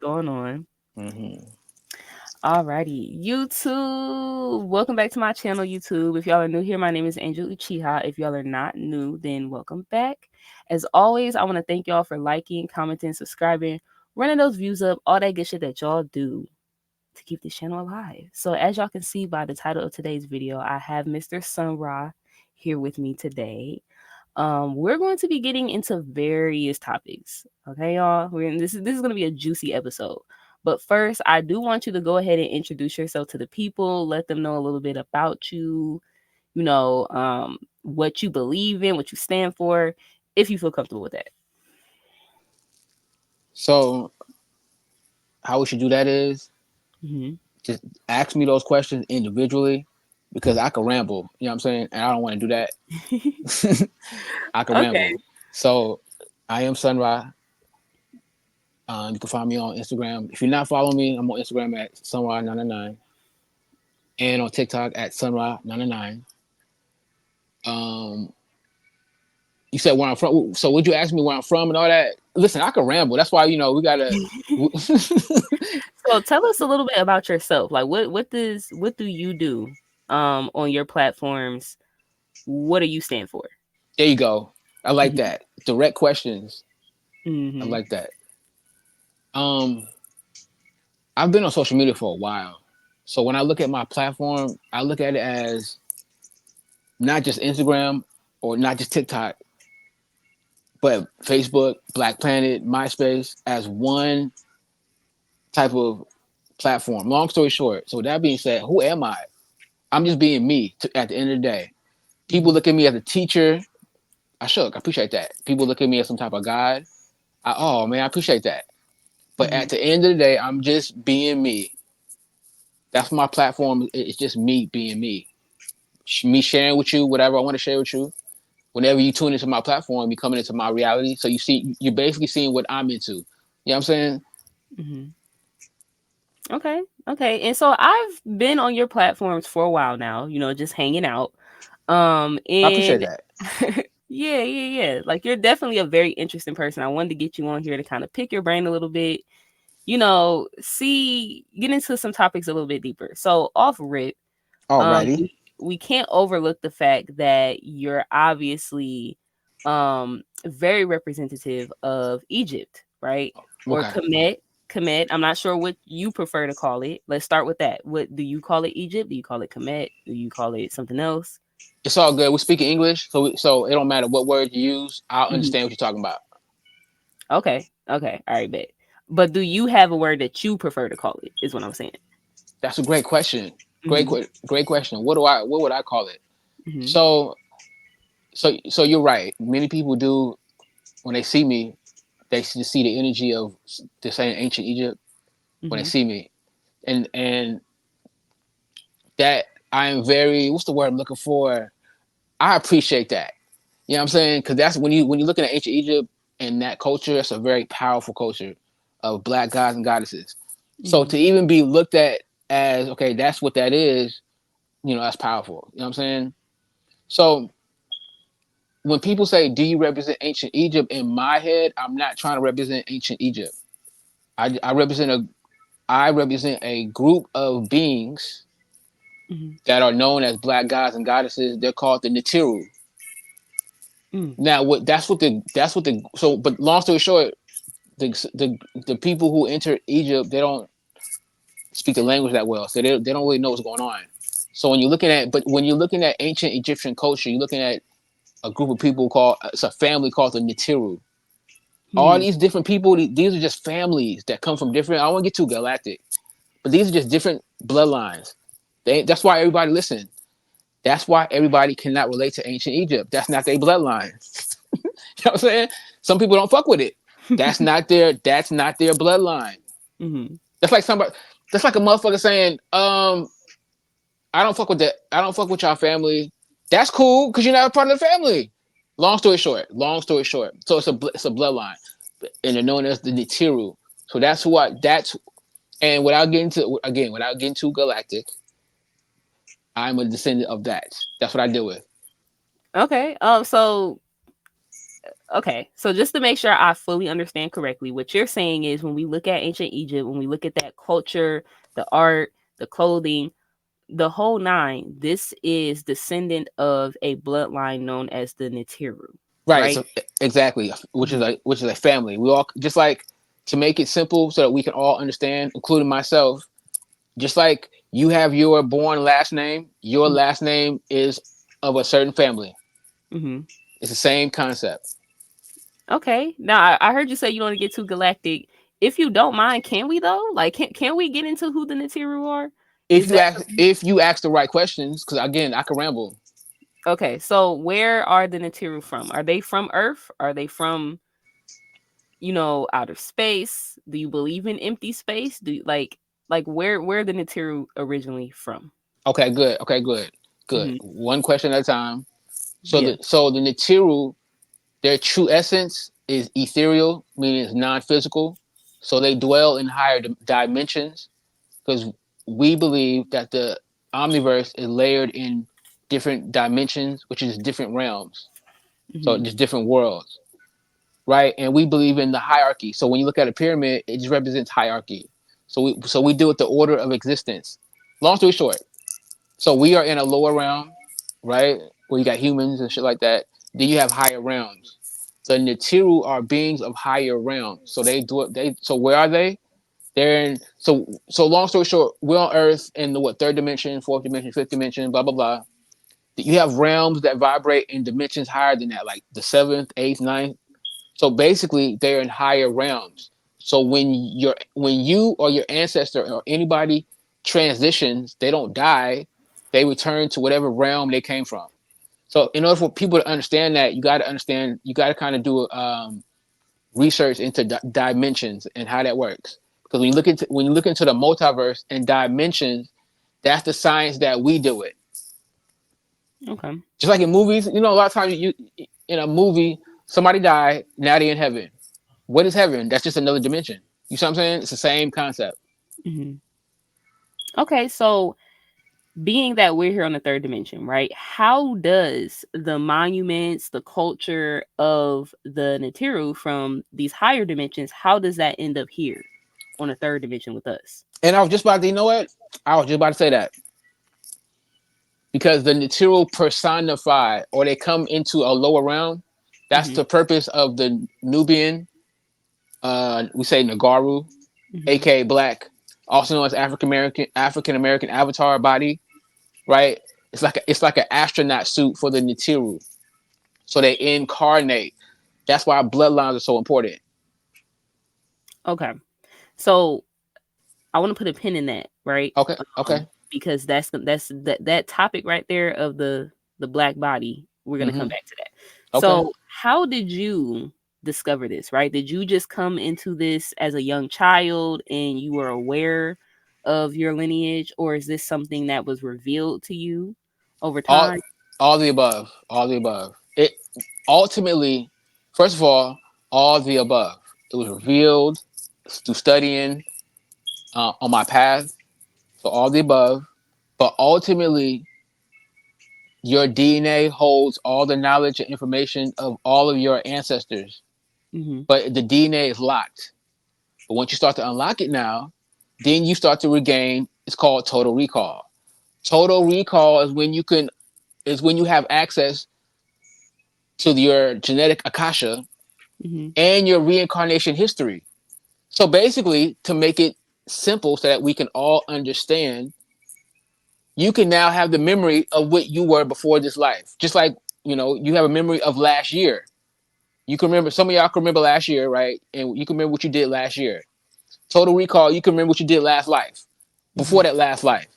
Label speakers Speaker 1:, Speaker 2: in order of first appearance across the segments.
Speaker 1: going on?
Speaker 2: Mm-hmm.
Speaker 1: Alrighty, YouTube. Welcome back to my channel, YouTube. If y'all are new here, my name is Angel Uchiha. If y'all are not new, then welcome back. As always, I want to thank y'all for liking, commenting, subscribing, running those views up, all that good shit that y'all do to keep this channel alive. So as y'all can see by the title of today's video, I have Mr. Sun Ra here with me today. We're going to be getting into various topics. Okay, y'all. This is going to be a juicy episode. But first, I do want you to go ahead and introduce yourself to the people, let them know a little bit about you, what you believe in, what you stand for, if you feel comfortable with that.
Speaker 2: So how we should do that is
Speaker 1: Hmm.
Speaker 2: just ask me those questions individually because I could ramble. You know what I'm saying? And I don't want to do that. I could
Speaker 1: Okay.
Speaker 2: ramble. So I am Sunrise. You can find me on Instagram. If you're not following me, I'm on Instagram at Sunrise999 and on TikTok at Sunrise999. Um, you said where I'm from. So would you ask me where I'm from and all that? Listen, I could ramble. That's why we gotta.
Speaker 1: So tell us a little bit about yourself. Like what do you do on your platforms? What do you stand for?
Speaker 2: There you go. I like
Speaker 1: Hmm.
Speaker 2: that. Direct questions. I
Speaker 1: Hmm.
Speaker 2: like that. Um, I've been on social media for a while. So when I look at my platform, I look at it as not just Instagram or not just TikTok, but Facebook, Black Planet, MySpace as one type of platform. Long story short, so with that being said, who am I? I'm just being me at the end of the day. People
Speaker 1: Hmm.
Speaker 2: look at me as a teacher. I shook. I appreciate that. People look at me as some type of guide. Oh man, I appreciate that. But
Speaker 1: Hmm.
Speaker 2: at the end of the day, I'm just being me. That's my platform. It's just me being me. Me sharing with you whatever I want to share with you. Whenever you tune into my platform, you coming into my reality. So you're basically seeing what I'm into. You know what I'm saying?
Speaker 1: Hmm. Okay. Okay. And so I've been on your platforms for a while now, just hanging out.
Speaker 2: I appreciate
Speaker 1: And
Speaker 2: that.
Speaker 1: yeah, yeah, yeah. Like you're definitely a very interesting person. I wanted to get you on here to kind of pick your brain a little bit, get into some topics a little bit deeper. So off rip,
Speaker 2: Alrighty.
Speaker 1: we can't overlook the fact that you're obviously very representative of Egypt, right? Or
Speaker 2: Okay.
Speaker 1: Kemet. I'm not sure what you prefer to call it. Let's start with that. What do you call it? Egypt? Do you call it Kemet? Do you call it something else?
Speaker 2: It's all good. We're speaking English, so it don't matter what word you use. I'll
Speaker 1: Mhm.
Speaker 2: understand what you're talking about.
Speaker 1: Okay. Okay. All right, bet. But do you have a word that you prefer to call it? Is what I'm saying.
Speaker 2: That's a great question.
Speaker 1: Hmm.
Speaker 2: Great question. What would I call it?
Speaker 1: Hmm.
Speaker 2: So so you're right. Many people do when they see me, they just see the energy of the same ancient Egypt when they
Speaker 1: Hmm.
Speaker 2: see me, and that I am very what's the word I'm looking for? I appreciate that. You know what I'm saying? Because that's when you're looking at ancient Egypt and that culture, it's a very powerful culture of black gods and goddesses. So
Speaker 1: Hmm.
Speaker 2: to even be looked at as okay, that's what that is, that's powerful. You know what I'm saying? So when people say, "Do you represent ancient Egypt?" in my head, I'm not trying to represent ancient Egypt. I represent a group of beings
Speaker 1: Hmm.
Speaker 2: that are known as black gods and goddesses. They're called the Nitiru.
Speaker 1: Hmm.
Speaker 2: Now, what the so. But long story short, the people who enter Egypt, they don't speak the language that well, so they don't really know what's going on. So when you're looking at ancient Egyptian culture, you're looking at a group of people called it's a family called the Nitiru. All
Speaker 1: Hmm.
Speaker 2: these different people, these are just families that come from different. I don't want to get too galactic, but these are just different bloodlines. That's why everybody listen. That's why everybody cannot relate to ancient Egypt. That's not their bloodline. You know what I'm saying? Some people don't fuck with it. That's not their bloodline.
Speaker 1: Hmm.
Speaker 2: That's like somebody that's like a motherfucker saying, I don't fuck with that. I don't fuck with y'all family. That's cool because you're not a part of the family. Long story short. Long story short. So it's a bloodline, and they're known as the Nitiru. So that's and without getting too galactic, I'm a descendant of that. That's what I deal with.
Speaker 1: Okay. So Okay, so just to make sure I fully understand correctly, what you're saying is when we look at ancient Egypt, when we look at that culture, the art, the clothing, the whole nine, this is descendant of a bloodline known as the Nitiru,
Speaker 2: Right.
Speaker 1: right?
Speaker 2: So exactly,
Speaker 1: Hmm.
Speaker 2: which is a family. We all just like to make it simple so that we can all understand, including myself. Just like you have your born last name, your last name is of a certain family.
Speaker 1: Hmm.
Speaker 2: It's the same concept.
Speaker 1: Okay. Now I heard you say you don't want to get too galactic. If you don't mind, can we though? Like, can we get into who the Nitiru are? Is that something?
Speaker 2: If you ask the right questions, because again, I can ramble.
Speaker 1: Okay? So where are the Nitiru from? Are they from Earth? Are they from outer space? Do you believe in empty space? Do you like where the Nitiru originally from?
Speaker 2: Okay, good. Okay, good. Good.
Speaker 1: Hmm.
Speaker 2: One question at a time.
Speaker 1: Yeah.
Speaker 2: So the Natiru, their true essence is ethereal, meaning it's non-physical. So they dwell in higher dimensions because we believe that the omniverse is layered in different dimensions, which is different realms. So
Speaker 1: Hmm.
Speaker 2: just different worlds, right? And we believe in the hierarchy. So when you look at a pyramid, it just represents hierarchy. So we deal with the order of existence. Long story short, so we are in a lower realm, right? Where you got humans and shit like that. Then you have higher realms. The Natiru are beings of higher realms. So they do it. So where are they? They're in. So long story short, we're on Earth in the what third dimension, fourth dimension, fifth dimension, blah blah blah. You have realms that vibrate in dimensions higher than that, like the seventh, eighth, ninth. So basically, they're in higher realms. So when you or your ancestor or anybody transitions, they don't die. They return to whatever realm they came from. So in order for people to understand that, you got to understand. You got to kind of do research into dimensions and how that works. Because when you look into the multiverse and dimensions, that's the science that we do it.
Speaker 1: Okay.
Speaker 2: Just like in movies, a lot of times in a movie somebody died, now they're in heaven. What is heaven? That's just another dimension. You see what I'm saying? It's the same concept.
Speaker 1: Hmm. Okay. So being that we're here on the third dimension, right? How does the monuments, the culture of the Natiru from these higher dimensions, how does that end up here on the third dimension with us?
Speaker 2: And I was just about to, you know what? I was just about to say that because the Natural personify or they come into a lower realm. That's
Speaker 1: Hmm.
Speaker 2: the purpose of the Nubian. We say Nagaru,
Speaker 1: Hmm.
Speaker 2: aka Black, also known as African American avatar body. Right? It's like an astronaut suit for the Natiru. So they incarnate. That's why bloodlines are so important.
Speaker 1: Okay. So I want to put a pin in that, right?
Speaker 2: Okay. Okay.
Speaker 1: Because that topic right there of the black body. We're gonna come
Speaker 2: Mm-hmm.
Speaker 1: back to that.
Speaker 2: Okay.
Speaker 1: So, how did you discover this? Right? Did you just come into this as a young child and you were aware of your lineage, or is this something that was revealed to you over
Speaker 2: all
Speaker 1: time?
Speaker 2: all the above, all the above. It ultimately, first of all the above. It was revealed through studying on my path, so all the above. But ultimately, your DNA holds all the knowledge and information of all of your ancestors,
Speaker 1: Hmm.
Speaker 2: but the DNA is locked. But once you start to unlock it now, then you start to regain. It's called total recall. Total recall is when you have access to your genetic akasha
Speaker 1: Hmm.
Speaker 2: and your reincarnation history. So basically, to make it simple so that we can all understand, you can now have the memory of what you were before this life. Just like, you have a memory of last year. You can remember, some of y'all can remember last year, right? And you can remember what you did last year. Total recall, you can remember what you did last life,
Speaker 1: Hmm.
Speaker 2: before that last life.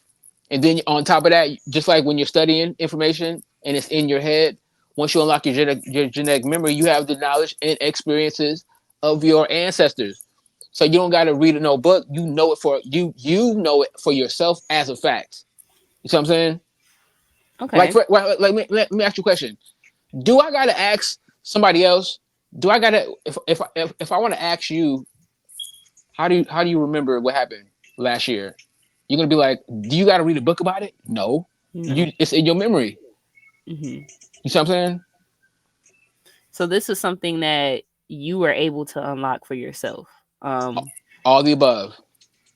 Speaker 2: And then on top of that, just like when you're studying information and it's in your head, once you unlock your genetic memory, you have the knowledge and experiences of your ancestors. So you don't got to read no book. You know it for you know it for yourself as a fact. You see what I'm saying?
Speaker 1: Okay.
Speaker 2: Like let me ask you a question. Do I got to ask somebody else? Do I got to if I want to ask you, how do you remember what happened last year? You're gonna be like, do you got to read a book about it? No,
Speaker 1: No.
Speaker 2: it's in your memory.
Speaker 1: Hmm.
Speaker 2: You see what I'm saying?
Speaker 1: So this is something that you were able to unlock for yourself. Um,
Speaker 2: All the above.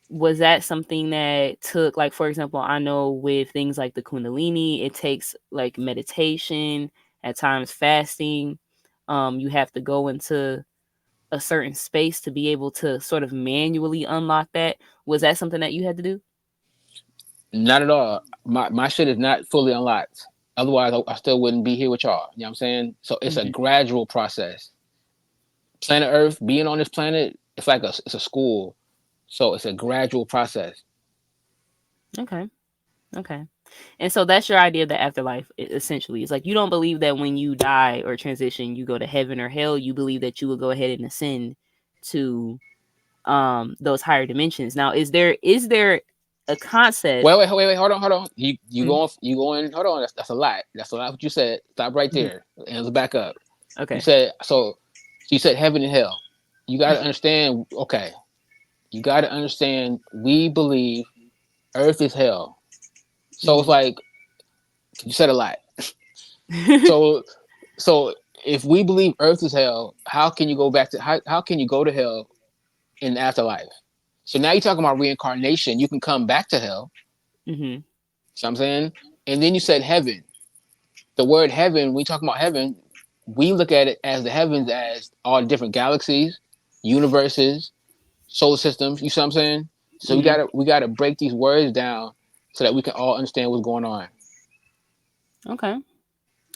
Speaker 1: was that something that took, like, for example, I know with things like the Kundalini, it takes like meditation, at times fasting. You have to go into a certain space to be able to sort of manually unlock that. Was that something that you had to do?
Speaker 2: Not at all. My shit is not fully unlocked. Otherwise, I still wouldn't be here with y'all. You know what I'm saying? So it's a
Speaker 1: Hmm.
Speaker 2: gradual process. Planet Earth, being on this planet, it's a school. So it's a gradual process.
Speaker 1: Okay. Okay. And so that's your idea of the afterlife, essentially. It's like you don't believe that when you die or transition, you go to heaven or hell. You believe that you will go ahead and ascend to those higher dimensions. Now, is there a concept?
Speaker 2: Wait. Hold on.
Speaker 1: Mm,
Speaker 2: You going? Hold on. That's a lot. That's a lot. What you said. Stop right
Speaker 1: mhm.
Speaker 2: there and let's back up. You
Speaker 1: Okay.
Speaker 2: said so. You said heaven and hell. You got to understand. Okay. You got to understand. We believe Earth is hell. So it's
Speaker 1: Hmm.
Speaker 2: like you said a lot. So so if we believe Earth is hell, how can you go back to how can you go to hell in the afterlife? So now you're talking about reincarnation. You can come back to hell.
Speaker 1: Hmm.
Speaker 2: See what I'm saying? And then you said heaven. The word heaven, when we talk about heaven, we look at it as the heavens as all the different galaxies, universes, solar systems. You see what I'm saying? So
Speaker 1: Hmm.
Speaker 2: we gotta break these words down so that we can all understand what's going on.
Speaker 1: Okay.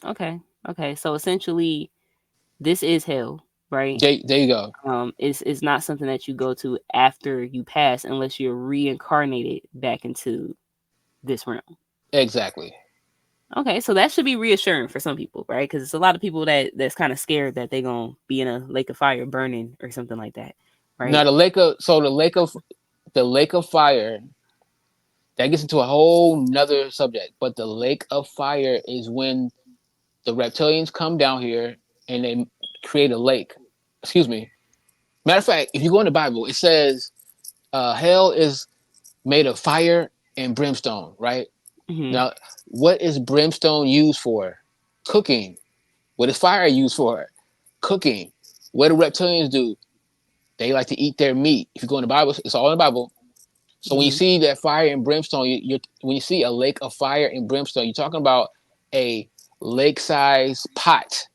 Speaker 1: Okay. Okay. So essentially, this is hell, right?
Speaker 2: There you go.
Speaker 1: It's not something that you go to after you pass unless you're reincarnated back into this realm.
Speaker 2: Exactly.
Speaker 1: Okay, so that should be reassuring for some people, right? Because it's a lot of people that's kind of scared that they're gonna be in a lake of fire burning or something like that,
Speaker 2: Now
Speaker 1: right?
Speaker 2: the lake of fire that gets into a whole nother subject. But the lake of fire is when the reptilians come down here and they create a lake. Excuse me. Matter of fact, if you go in the Bible, it says hell is made of fire and brimstone, right?
Speaker 1: Hmm.
Speaker 2: Now, what is brimstone used for? Cooking. What is fire used for? Cooking. What do reptilians do? They like to eat their meat. If you go in the Bible, it's all in the Bible. So when you
Speaker 1: Hmm.
Speaker 2: see that fire and brimstone, when you see a lake of fire and brimstone, you're talking about a lake-sized pot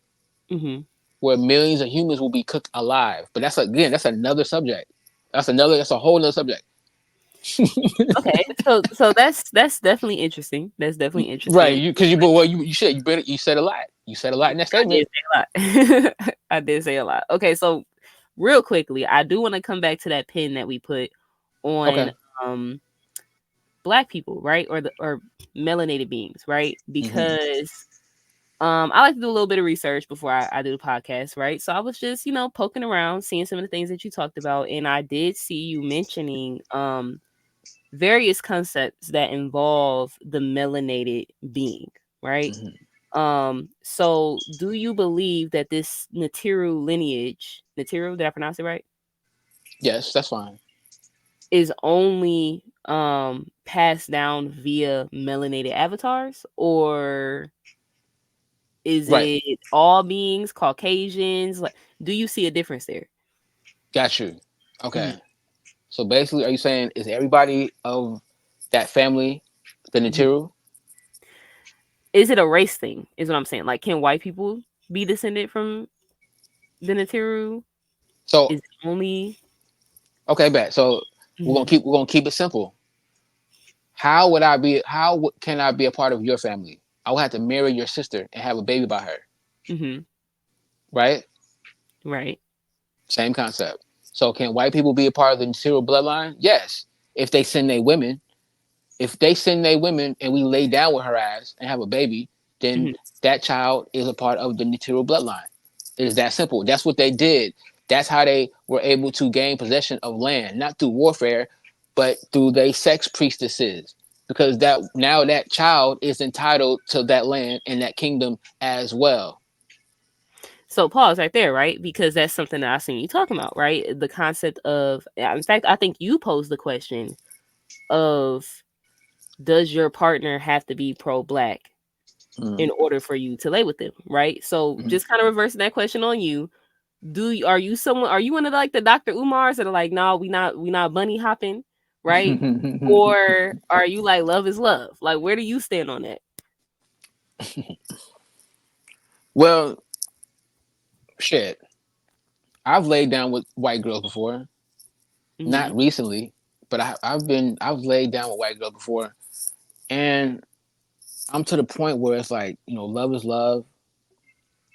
Speaker 1: Hmm.
Speaker 2: where millions of humans will be cooked alive. But that's another subject. That's a whole nother subject.
Speaker 1: Okay, so that's definitely interesting. That's definitely
Speaker 2: Right.
Speaker 1: interesting.
Speaker 2: You because you but well you said a lot. You said a lot in that
Speaker 1: I
Speaker 2: statement.
Speaker 1: did say a lot. I did say a lot. Okay, so real quickly, I do want to come back to that pin that we put on
Speaker 2: Okay.
Speaker 1: um black people, right? Or melanated beings, right?
Speaker 2: Mm-hmm.
Speaker 1: Because I like to do a little bit of research before I do the podcast, right? So I was just, poking around, seeing some of the things that you talked about, and I did see you mentioning various concepts that involve the melanated being, right?
Speaker 2: Mm-hmm.
Speaker 1: So do you believe that this Natiru lineage, Natiru, did I pronounce it right?
Speaker 2: Yes, that's fine.
Speaker 1: Is only passed down via melanated avatars, or is
Speaker 2: Right.
Speaker 1: it all beings, Caucasians? Like, do you see a difference there?
Speaker 2: Got you. Okay.
Speaker 1: Mhm,
Speaker 2: So basically, are you saying is everybody of that family the
Speaker 1: mhm.
Speaker 2: Natiru?
Speaker 1: Is it a race thing? Is what I'm saying. Like, can white people be descended from the Natiru?
Speaker 2: So
Speaker 1: Is it only?
Speaker 2: okay, bet. So
Speaker 1: Mhm,
Speaker 2: we're gonna keep it simple. Can I be a part of your family? I would have to marry your sister and have a baby by her,
Speaker 1: mhm.
Speaker 2: right?
Speaker 1: Right.
Speaker 2: Same concept. So can white people be a part of the Natiru bloodline? Yes, if they send their women. If they send their women and we lay down with her ass and have a baby, then
Speaker 1: Mhm.
Speaker 2: that child is a part of the Natiru bloodline. It is that simple. That's what they did. That's how they were able to gain possession of land, not through warfare, but through their sex priestesses. Because that now that child is entitled to that land and that kingdom as well.
Speaker 1: So pause right there, right? Because that's something that I seen you talking about, right? The concept of, yeah, in fact, I think you posed the question of, does your partner have to be pro black?
Speaker 2: Mm.
Speaker 1: in order for you to lay with them, right? So
Speaker 2: Mm.
Speaker 1: just kind of reversing that question on you. Are you someone, are you one of like the Dr. Umars that are like, no, we not bunny hopping, right? Or are you like love is love? Like where do you stand on that?
Speaker 2: Well, shit. I've laid down with white girls before.
Speaker 1: Mm-hmm.
Speaker 2: Not recently, but I've laid down with white girls before, and I'm to the point where it's like, love is love.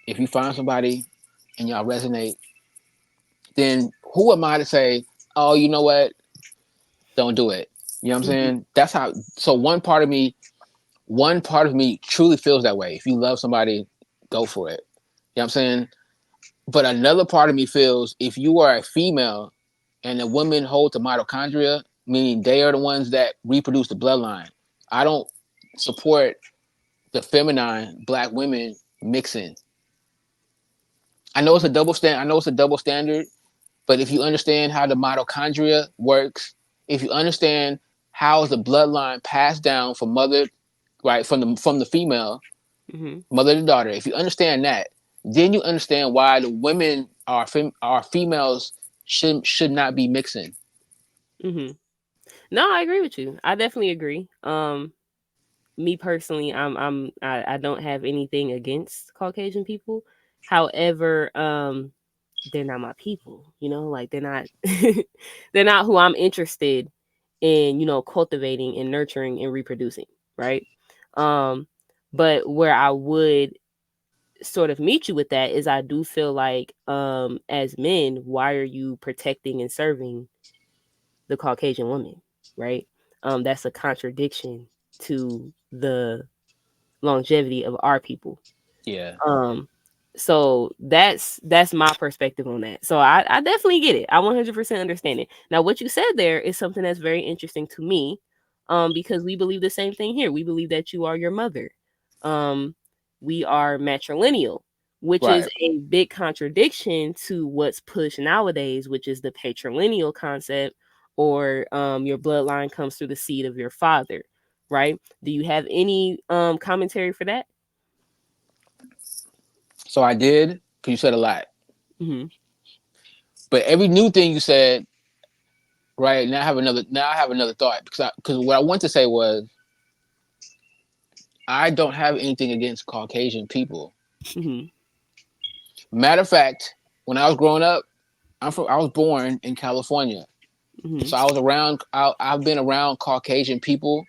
Speaker 2: If you find somebody and y'all resonate, then who am I to say, oh, you know what? Don't do it. You know what I'm
Speaker 1: Mm-hmm.
Speaker 2: saying? That's how. So one part of me truly feels that way. If you love somebody, go for it. You know what I'm saying? But another part of me feels if you are a female and the women hold the mitochondria, meaning they are the ones that reproduce the bloodline. I don't support the feminine black women mixing. I know it's a double stand. I know it's a double standard, but if you understand how the mitochondria works, if you understand how is the bloodline passed down from mother, right, from the female
Speaker 1: Mm-hmm.
Speaker 2: mother to daughter, if you understand that, then you understand why the women are females should not be mixing.
Speaker 1: Mm-hmm. No, I agree with you. I definitely agree. Me personally, I don't have anything against Caucasian people. However, they're not my people, like they're not they're not who I'm interested in, cultivating and nurturing and reproducing, right? Um, but where I would sort of meet you with that is I do feel like as men, why are you protecting and serving the Caucasian woman, right? That's a contradiction to the longevity of our people.
Speaker 2: Yeah.
Speaker 1: Um, so that's my perspective on that. So I definitely get it. I 100% understand it. Now, what you said there is something that's very interesting to me, because we believe the same thing here. We believe that you are your mother. Um, we are matrilineal, which is
Speaker 2: Right.
Speaker 1: a big contradiction to what's pushed nowadays, which is the patrilineal concept, or your bloodline comes through the seed of your father, right? Do you have any commentary for that?
Speaker 2: So I did, because you said a lot.
Speaker 1: Mm-hmm.
Speaker 2: But every new thing you said, right, now I have another thought, because what I want to say was I don't have anything against Caucasian people.
Speaker 1: Mm-hmm.
Speaker 2: Matter of fact, when I was growing up, I was born in California.
Speaker 1: Mhm.
Speaker 2: So I've been around Caucasian people.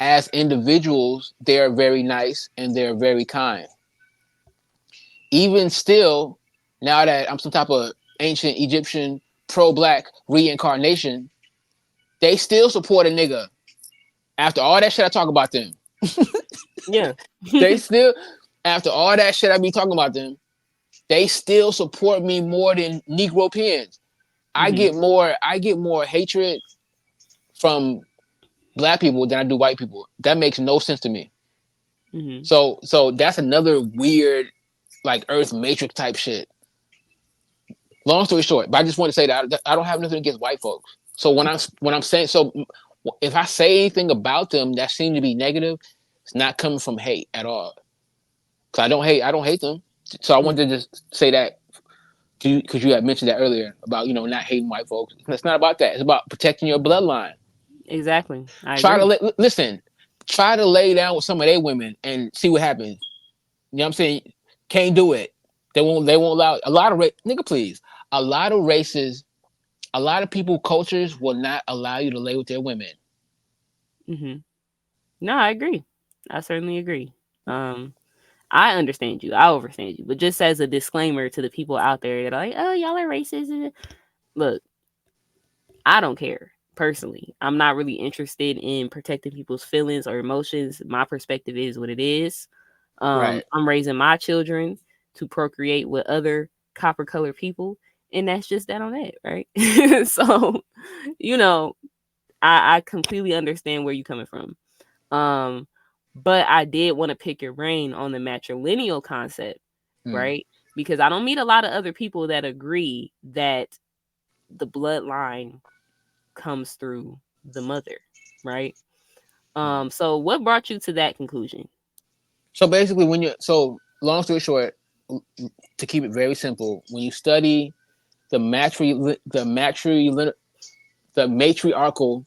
Speaker 2: As individuals, they're very nice and they're very kind. Even still, now that I'm some type of ancient Egyptian pro-black reincarnation, they still support a nigga. After all that shit I talk about them,
Speaker 1: Yeah.
Speaker 2: they still, after all that shit I be talking about them, they still support me more than Negro pins.
Speaker 1: Mhm.
Speaker 2: I get more hatred from black people than I do white people. That makes no sense to me.
Speaker 1: Mhm.
Speaker 2: So that's another weird like Earth Matrix type shit. Long story short, but I just want to say that I don't have nothing against white folks. So when I'm saying so, if I say anything about them that seems to be negative, it's not coming from hate at all. Cause I don't hate them. So I
Speaker 1: Mm.
Speaker 2: wanted to just say that to you because you had mentioned that earlier about not hating white folks. It's not about that. It's about protecting your bloodline.
Speaker 1: Exactly. I
Speaker 2: Try to
Speaker 1: agree.
Speaker 2: listen. Try to lay down with some of their women and see what happens. You know what I'm saying? Can't do it. They won't allow a lot of nigga please. A lot of races, a lot of people cultures will not allow you to lay with their women.
Speaker 1: Mhm. No, I agree. I certainly agree. Um, I understand you. I understand you. But just as a disclaimer to the people out there that are like, "Oh, y'all are racist." Look, I don't care personally. I'm not really interested in protecting people's feelings or emotions. My perspective is what it is.
Speaker 2: Right.
Speaker 1: I'm raising my children to procreate with other copper colored people, and that's just that on that, right? So, you know, I completely understand where you're coming from. Um, but I did want to pick your brain on the matrilineal concept,
Speaker 2: Mm,
Speaker 1: right? Because I don't meet a lot of other people that agree that the bloodline comes through the mother, right?
Speaker 2: mm.
Speaker 1: So what brought you to that conclusion?
Speaker 2: So basically, when you so long story short, to keep it very simple, when you study the the matriarchal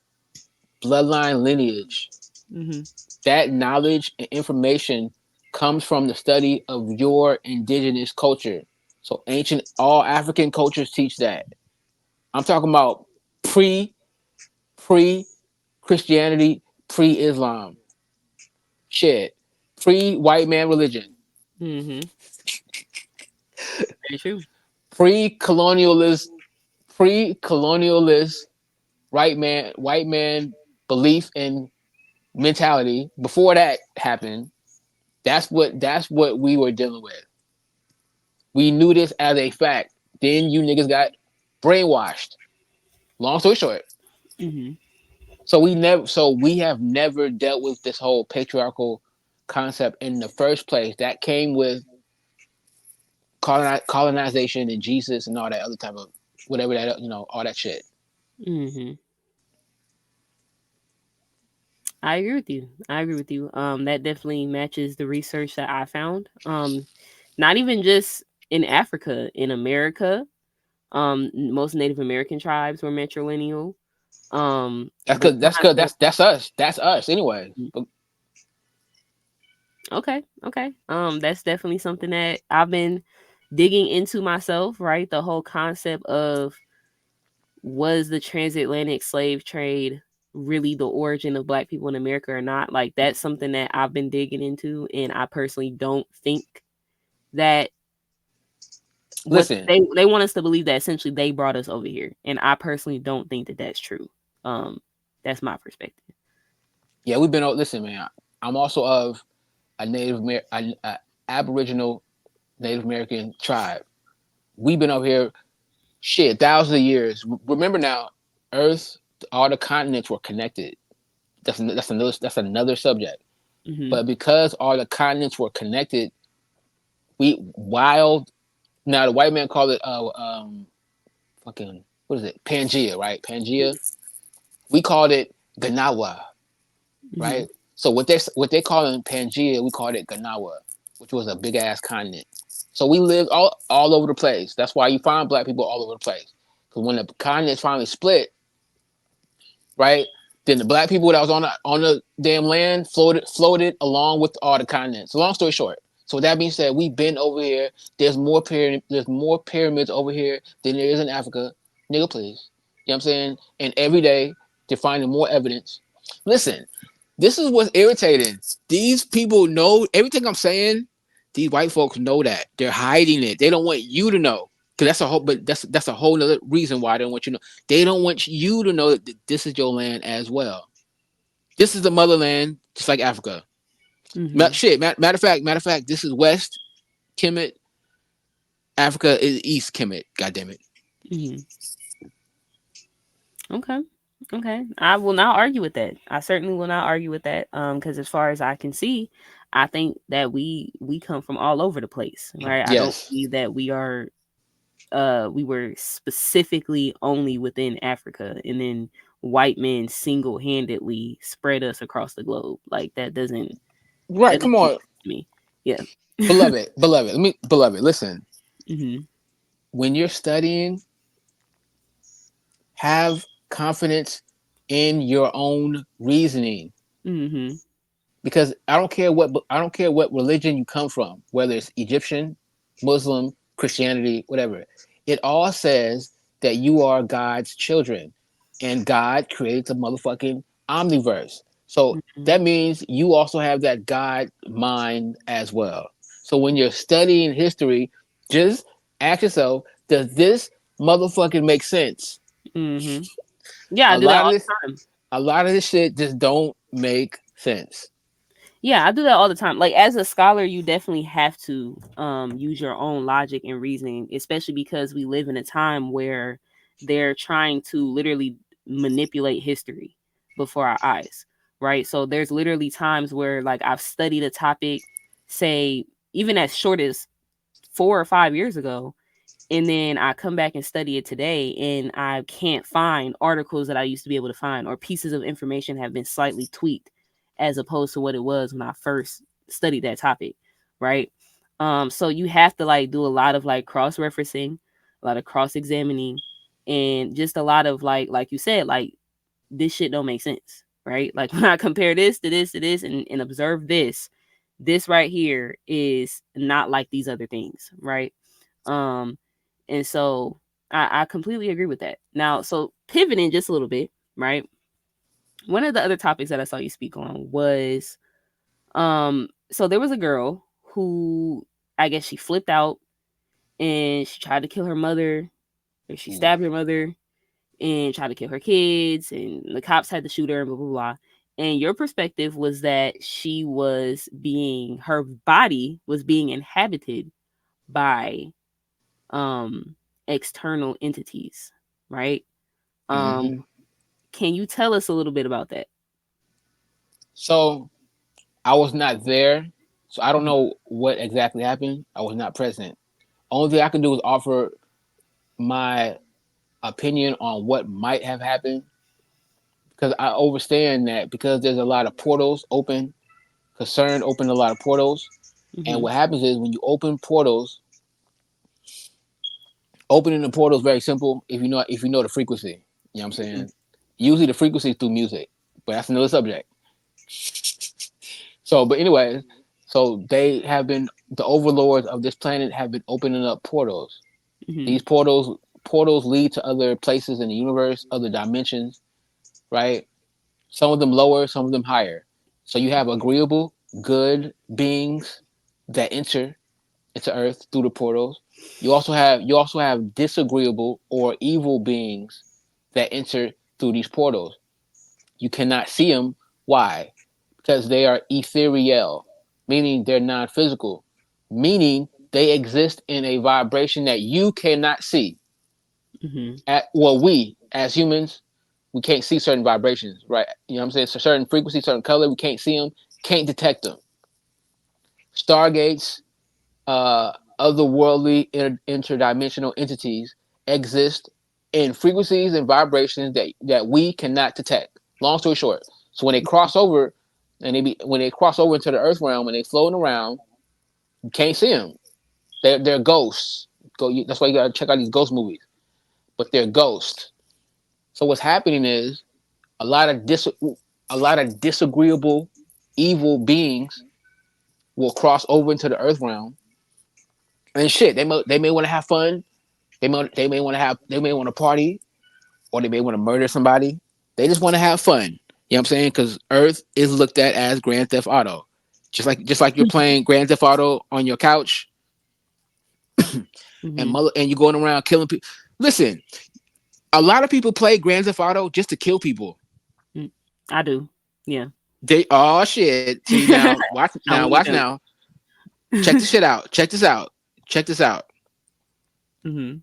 Speaker 2: bloodline lineage,
Speaker 1: Mm-hmm.
Speaker 2: that knowledge and information comes from the study of your indigenous culture. So ancient all African cultures teach that. I'm talking about pre pre Christianity, pre Islam, shit, pre white man religion,
Speaker 1: Mm-hmm. Very true.
Speaker 2: pre colonialist, pre colonialist white man belief and mentality. Before that happened, that's what we were dealing with. We knew this as a fact. Then you niggas got brainwashed. Long story short.
Speaker 1: Mm-hmm.
Speaker 2: So we have never dealt with this whole patriarchal concept in the first place. That came with colonization and Jesus and all that other type of whatever that all that shit.
Speaker 1: Mm-hmm. I agree with you. I agree with you. That definitely matches the research that I found. Not even just in Africa, in America, most Native American tribes were matrilineal.
Speaker 2: That's
Speaker 1: The
Speaker 2: cause that's cause
Speaker 1: concept.
Speaker 2: that's us. That's us anyway. But
Speaker 1: Okay, okay. That's definitely something that I've been digging into myself. Right, the whole concept of was the transatlantic slave trade really the origin of black people in America or not? Like that's something that I've been digging into, and I personally don't think that what
Speaker 2: listen,
Speaker 1: they want us to believe that essentially they brought us over here, and I personally don't think that that's true. Um, that's my perspective.
Speaker 2: yeah, we've been. Listen, man. I'm also of a Aboriginal Native American tribe. We've been over here shit thousands of years. Remember now, Earth, all the continents were connected. That's another subject.
Speaker 1: Hmm.
Speaker 2: But because all the continents were connected, we wild now the white man called it fucking what is it Pangea, right? Pangea. We called it Ganawa,
Speaker 1: Hmm.
Speaker 2: right? So what they call in Pangea, we called it Ganawa, which was a big ass continent. So we lived all over the place. That's why you find black people all over the place. Because when the continents finally split, right? Then the black people that was on the damn land floated along with all the continents. So long story short, so with that being said, we've been over here. There's more pyramids over here than there is in Africa. Nigga, please. You know what I'm saying? And every day they're finding more evidence. Listen, this is what's irritating. These people know everything I'm saying. These white folks know that. They're hiding it. They don't want you to know. Cause that's a whole nother reason why they don't want you to know. They don't want you to know that this is your land as well. This is the motherland, just like Africa.
Speaker 1: Hmm.
Speaker 2: Matter of fact, this is West Kemet. Africa is East Kemet. God damn it.
Speaker 1: Hmm. Okay. Okay. I will not argue with that. I certainly will not argue with that. Because as far as I can see, I think that we come from all over the place, right? I don't
Speaker 2: Yes.
Speaker 1: believe that we were specifically only within Africa, and then white men single-handedly spread us across the globe. Like
Speaker 2: Right.
Speaker 1: that
Speaker 2: Come
Speaker 1: doesn't make
Speaker 2: on,
Speaker 1: sense to me. Yeah.
Speaker 2: beloved. Beloved. Listen.
Speaker 1: Mhm.
Speaker 2: When you're studying, have confidence in your own reasoning.
Speaker 1: Mhm.
Speaker 2: Because I don't care what religion you come from, whether it's Egyptian, Muslim, Christianity, whatever. It all says that you are God's children, and God creates a motherfucking omniverse. So
Speaker 1: Mhm.
Speaker 2: that means you also have that God mind as well. So when you're studying history, just ask yourself, does this motherfucking make sense?
Speaker 1: Mhm. Yeah, I
Speaker 2: A
Speaker 1: do that
Speaker 2: lot of
Speaker 1: all
Speaker 2: this,
Speaker 1: the time.
Speaker 2: a lot of this shit just don't make sense.
Speaker 1: Yeah, I do that all the time. Like as a scholar, you definitely have to use your own logic and reasoning, especially because we live in a time where they're trying to literally manipulate history before our eyes, right? So there's literally times where like I've studied a topic, say even as short as 4 or 5 years ago, and then I come back and study it today and I can't find articles that I used to be able to find, or pieces of information have been slightly tweaked as opposed to what it was when I first studied that topic, right? So you have to like do a lot of like cross referencing, a lot of cross examining, and just a lot of like you said, like this shit don't make sense, right? Like when I compare this to this to this and observe this, this right here is not like these other things, right? Um, and so I completely agree with that. Now, so pivoting just a little bit, right? One of the other topics that I saw you speak on was so there was a girl who I guess she flipped out and she tried to kill her mother, or she
Speaker 2: Mm.
Speaker 1: stabbed her mother and tried to kill her kids, and the cops had to shoot her and blah blah blah. And your perspective was that her body was being inhabited by um external entities, right? Um
Speaker 2: Hmm.
Speaker 1: can you tell us a little bit about that?
Speaker 2: So I was not there, so I don't
Speaker 1: Mhm.
Speaker 2: know what exactly happened. I was not present. Only thing I can do is offer my opinion on what might have happened, because I understand that because there's a lot of portals open, concern opened a lot of portals, and
Speaker 1: Mhm.
Speaker 2: what happens is when you open portals, opening the portal is very simple if you know the frequency. You know what I'm
Speaker 1: Mhm.
Speaker 2: saying? Usually the frequency is through music, but that's another subject. So, but anyways, so they have been the overlords of this planet have been opening up portals.
Speaker 1: Mhm.
Speaker 2: These portals lead to other places in the universe, other dimensions, right? Some of them lower, some of them higher. So you have agreeable, good beings that enter into Earth through the portals. You also have disagreeable or evil beings that enter through these portals. You cannot see them. Why? Because they are ethereal, meaning they're non-physical, meaning they exist in a vibration that you cannot see.
Speaker 1: Mhm.
Speaker 2: Well, we as humans, we can't see certain vibrations, right? You know what I'm saying? So certain frequency, certain color, we can't see them, can't detect them. Stargates, otherworldly interdimensional entities exist in frequencies and vibrations that we cannot detect. Long story short, so when they cross over when they cross over into the earth realm and they floating around, you can't see them. They're ghosts. That's why you gotta check out these ghost movies. But they're ghosts. So what's happening is a lot of dis a lot of disagreeable, evil beings will cross over into the earth realm and shit. They may want to have fun. They may want to party, or they may want to murder somebody. They just want to have fun. You know what I'm saying? Because Earth is looked at as Grand Theft Auto, just like you're playing Grand Theft Auto on your couch
Speaker 1: Mhm.
Speaker 2: and you're going around killing people. Listen, a lot of people play Grand Theft Auto just to kill people.
Speaker 1: Mm. I do. Yeah.
Speaker 2: They oh shit. See now, watch now,
Speaker 1: I
Speaker 2: watch
Speaker 1: only
Speaker 2: now.
Speaker 1: joke.
Speaker 2: Check this shit out. Check this out. Check this out.
Speaker 1: Mhm.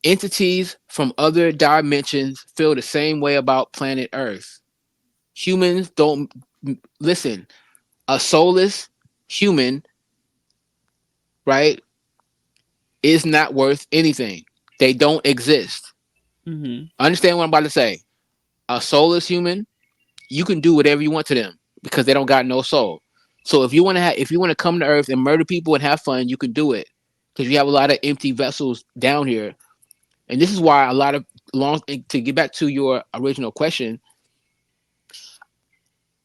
Speaker 2: Entities from other dimensions feel the same way about planet Earth. Humans don't listen. A soulless human, right, is not worth anything. They don't exist.
Speaker 1: Mhm.
Speaker 2: Understand what I'm about to say? A soulless human, you can do whatever you want to them because they don't got no soul. So if you want to come to Earth and murder people and have fun, you can do it because you have a lot of empty vessels down here. And this is why a lot of long to get back to your original question,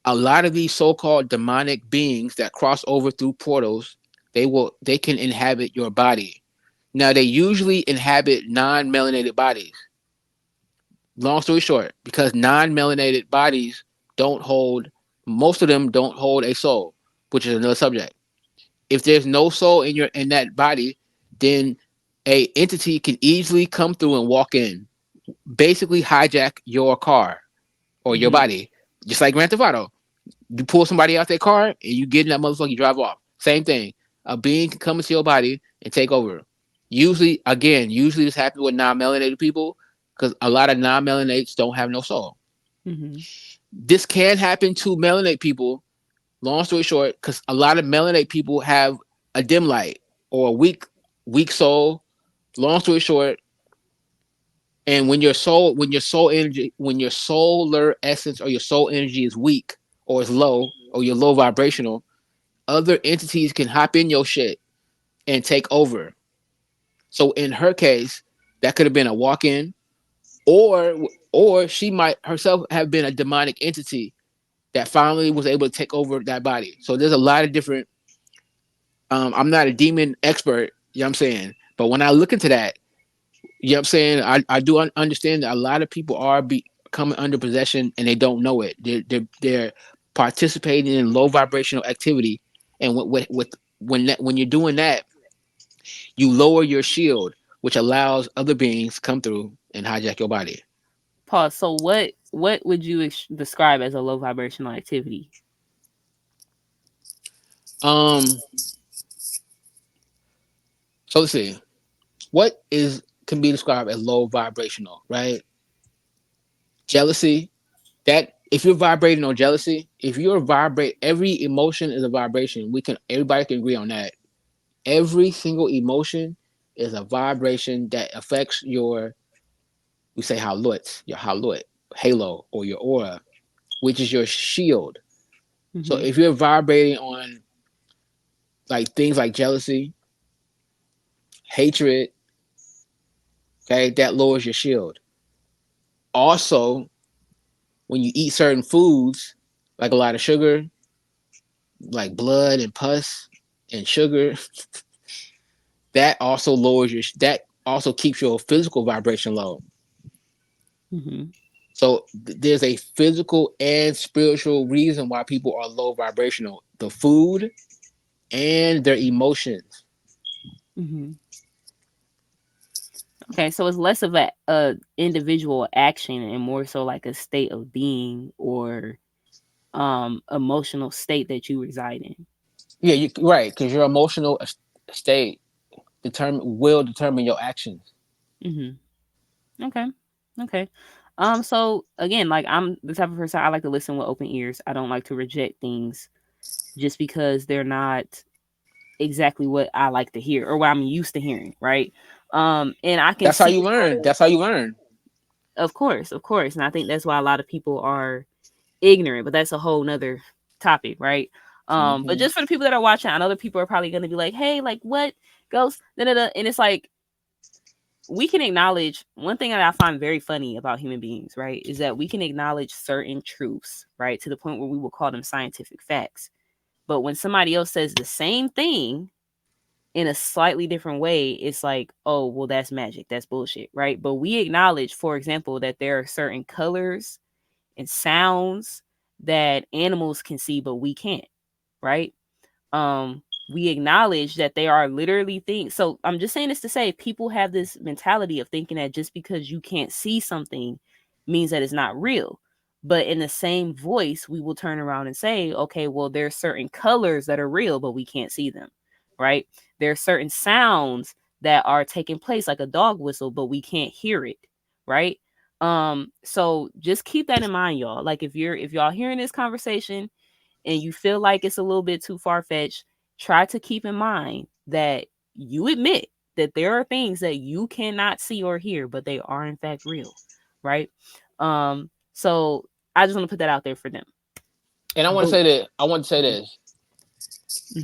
Speaker 2: a lot of these so-called demonic beings that cross over through portals, they can inhabit your body. Now they usually inhabit non-melanated bodies. Long story short, because non-melanated bodies don't hold most of them don't hold a soul, which is another subject. If there's no soul in that body, then a entity can easily come through and walk in, basically hijack your car or your
Speaker 1: Mhm.
Speaker 2: body, just like Grand Theft Auto. You pull somebody out their car and you get in that motherfucker, you drive off. Same thing. A being can come into your body and take over. Usually this happens with non-melanated people because a lot of non-melanates don't have no soul.
Speaker 1: Mhm.
Speaker 2: This can happen to melanated people. Long story short, because a lot of melanated people have a dim light or a weak soul. Long story short, and when your soul energy, when your solar essence or your soul energy is weak or is low or you're low vibrational, other entities can hop in your shit and take over. So in her case, that could have been a walk-in, or she might herself have been a demonic entity that finally was able to take over that body. So there's a lot of different. I'm not a demon expert, you know what I'm saying, but when I look into that, you know what I'm saying, I do understand that a lot of people are coming under possession and they don't know it. They're participating in low vibrational activity, and when you're doing that, you lower your shield, which allows other beings to come through and hijack your body.
Speaker 1: Pause. So what would you describe as a low vibrational activity?
Speaker 2: Um, so let's see. What is can be described as low vibrational, right? Jealousy. That if you're vibrating on jealousy, if you're vibrate, every emotion is a vibration. Everybody can agree on that. Every single emotion is a vibration that affects we say your halut, halo, or your aura, which is your shield. So
Speaker 1: Mm-hmm.
Speaker 2: if you're vibrating on like things like jealousy, hatred, okay, that lowers your shield. Also, when you eat certain foods, like a lot of sugar, like blood and pus and sugar, that also keeps your physical vibration low.
Speaker 1: Mm-hmm.
Speaker 2: So there's a physical and spiritual reason why people are low vibrational. The food and their emotions.
Speaker 1: Mm-hmm. Okay, so it's less of a individual action and more so like a state of being or emotional state that you reside in.
Speaker 2: Yeah, right, because your emotional state will determine your actions.
Speaker 1: Mm-hmm. Okay. Okay. So again, like I'm the type of person I like to listen with open ears. I don't like to reject things just because they're not exactly what I like to hear or what I'm used to hearing, right? And I can
Speaker 2: That's how
Speaker 1: see
Speaker 2: you learn. That's how you learn.
Speaker 1: of course. And I think that's why a lot of people are ignorant, but that's a whole nother topic, right? But
Speaker 2: Hmm.
Speaker 1: just for the people that are watching, I know that people are probably gonna be like, hey, like what goes da, da, da. And it's like we can acknowledge one thing that I find very funny about human beings, right, is that we can acknowledge certain truths, right, to the point where we will call them scientific facts. But when somebody else says the same thing in a slightly different way, it's like, oh, well, that's magic. That's bullshit, right? But we acknowledge, for example, that there are certain colors and sounds that animals can see, but we can't, right? We acknowledge that they are literally things. So I'm just saying this to say people have this mentality of thinking that just because you can't see something means that it's not real. But in the same voice, we will turn around and say, okay, well, there's certain colors that are real, but we can't see them, right? There are certain sounds that are taking place, like a dog whistle, but we can't hear it, right? So just keep that in mind, y'all. Like if y'all hearing this conversation and you feel like it's a little bit too far fetched, try to keep in mind that you admit that there are things that you cannot see or hear, but they are in fact real, right? So I just want to put that out there for them.
Speaker 2: And I want to
Speaker 1: But
Speaker 2: say that I want to say this.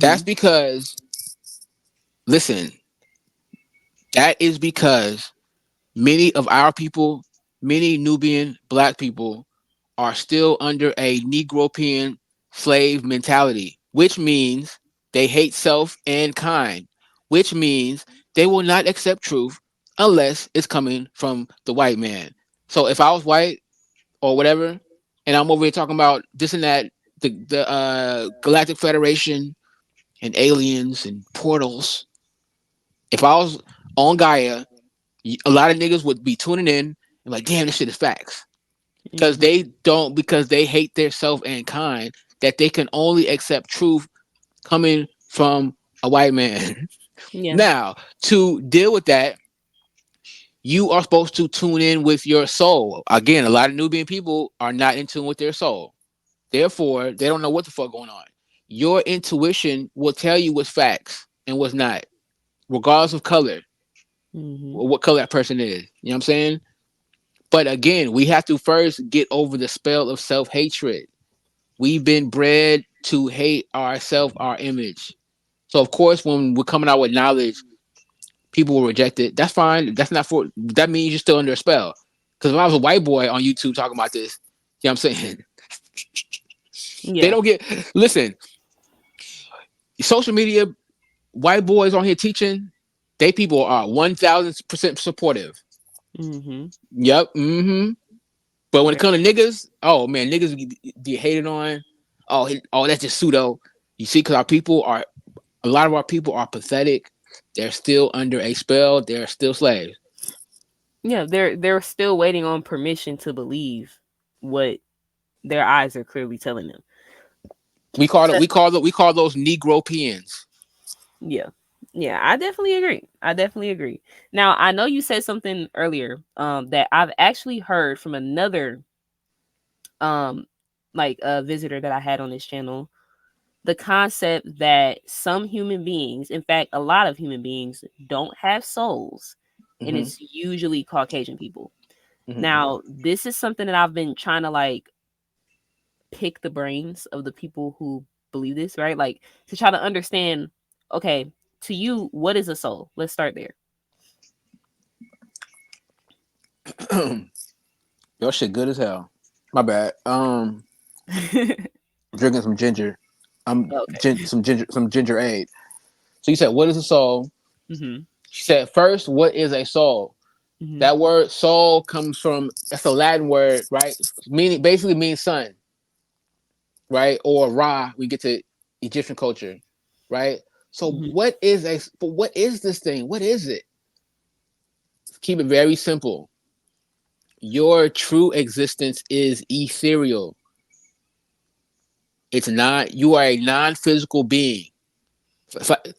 Speaker 2: That's
Speaker 1: mm-hmm,
Speaker 2: because listen, that is because many of our people, many Nubian black people, are still under a Negropean slave mentality, which means they hate self and kind, which means they will not accept truth unless it's coming from the white man. So if I was white or whatever, and I'm over here talking about this and that, the Galactic Federation and aliens and portals, if I was on Gaia, a lot of niggas would be tuning in and like, damn, this shit is facts.
Speaker 1: mm-hmm,
Speaker 2: Because they hate their self and kind, that they can only accept truth coming from a white man.
Speaker 1: yeah,
Speaker 2: Now, to deal with that, you are supposed to tune in with your soul. Again, a lot of Nubian people are not in tune with their soul. Therefore, they don't know what the fuck going on. Your intuition will tell you what's facts and what's not, regardless of color,
Speaker 1: mm-hmm,
Speaker 2: or what color that person is. You know what I'm saying? But again, we have to first get over the spell of self hatred. We've been bred. to hate ourself, our image. So of course, when we're coming out with knowledge, people will reject it. That's fine. That's not for. That means you're still under a spell. Because if I was a white boy on YouTube talking about this, you know what I'm saying? They
Speaker 1: Yeah.
Speaker 2: don't get. Listen, social media, white boys on here teaching, they people are 1,000% supportive.
Speaker 1: Mm-hmm.
Speaker 2: Yep. Mm-hmm. But when it
Speaker 1: Very.
Speaker 2: comes to niggas, oh man, niggas be hated on. Oh, that's just pseudo. You see, because our people are a lot of our people are pathetic. They're still under a spell. They're still slaves.
Speaker 1: Yeah, they're still waiting on permission to believe what their eyes are clearly telling them.
Speaker 2: We call it.
Speaker 1: So,
Speaker 2: We call those Negropeans.
Speaker 1: yeah. Yeah, I definitely agree. I definitely agree. Now, I know you said something earlier that I've actually heard from another um like a visitor that I had on this channel, the concept that some human beings, in fact, a lot of human beings don't have souls, and
Speaker 2: Mm-hmm.
Speaker 1: it's usually Caucasian people.
Speaker 2: Mm-hmm.
Speaker 1: Now, this is something that I've been trying to like pick the brains of the people who believe this, right? Like to try to understand, okay, to you, what is a soul? Let's start there.
Speaker 2: Your shit good as hell. My bad. Drinking some ginger.
Speaker 1: Okay.
Speaker 2: Some ginger aid. So you said, what is a soul?
Speaker 1: Mhm.
Speaker 2: She said, first, what is a soul?
Speaker 1: Mhm.
Speaker 2: That word soul comes from that's a Latin word, right? Meaning basically means sun, right? Or Ra. We get to Egyptian culture, right? So
Speaker 1: Mhm.
Speaker 2: what is this thing? What is it? Keep it very simple. Your true existence is ethereal. It's not. You are a non-physical being.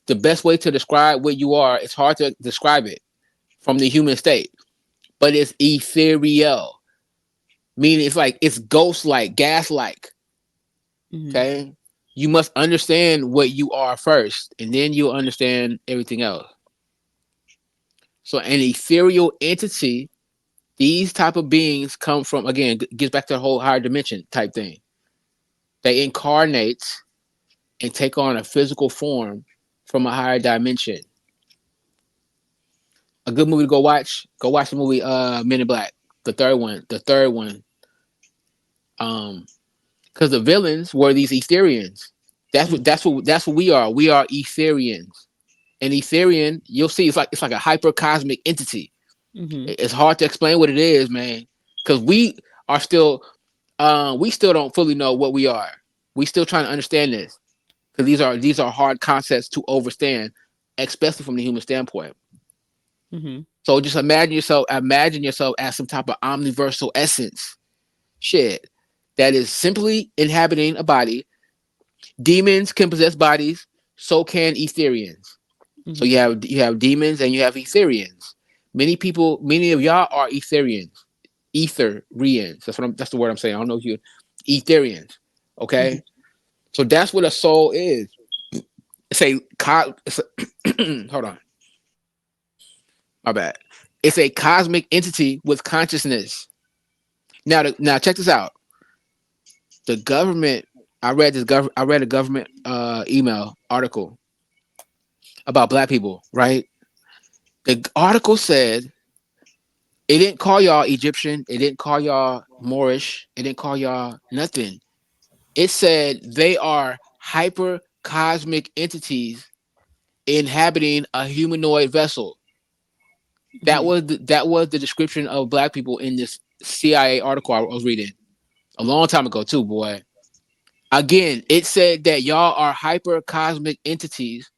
Speaker 2: The best way to describe what you are, it's hard to describe it from the human state, but it's ethereal, meaning it's ghost-like, gas-like.
Speaker 1: Mhm.
Speaker 2: Okay, you must understand what you are first, and then you'll understand everything else. So, an ethereal entity, these type of beings come from, again, gets back to the whole higher dimension type thing. They incarnate and take on a physical form from a higher dimension. A good movie to go watch the movie Men in Black, the third one. Um, because the villains were these Etherians.
Speaker 1: Mhm.
Speaker 2: That's what we are. We are Etherians. An Etherian, you'll see, it's like a hyper cosmic entity.
Speaker 1: Mhm.
Speaker 2: It's hard to explain what it is, man, because are still we still don't fully know what we are. We still trying to understand this because these are hard concepts to understand, especially from the human standpoint.
Speaker 1: Mhm.
Speaker 2: So just imagine yourself as some type of omniversal essence, shit, that is simply inhabiting a body. Demons can possess bodies, so can Etherians. So
Speaker 1: Mhm.
Speaker 2: you have demons and you have Etherians. Many of y'all are Etherians. Etherians. That's the word I'm saying. I don't know if you Etherians.
Speaker 1: Mhm.
Speaker 2: Okay? So that's what a soul is. Hold on. My bad. It's a cosmic entity with consciousness. Now check this out. The government I read a government email article about black people, right? The article said it didn't call y'all Egyptian. It didn't call y'all Moorish. It didn't call y'all nothing. It said they are hyper cosmic entities inhabiting a humanoid vessel.
Speaker 1: Mhm.
Speaker 2: That was the description of black people in this CIA article I was reading a long time ago too, boy. Again, it said that y'all are hyper cosmic entities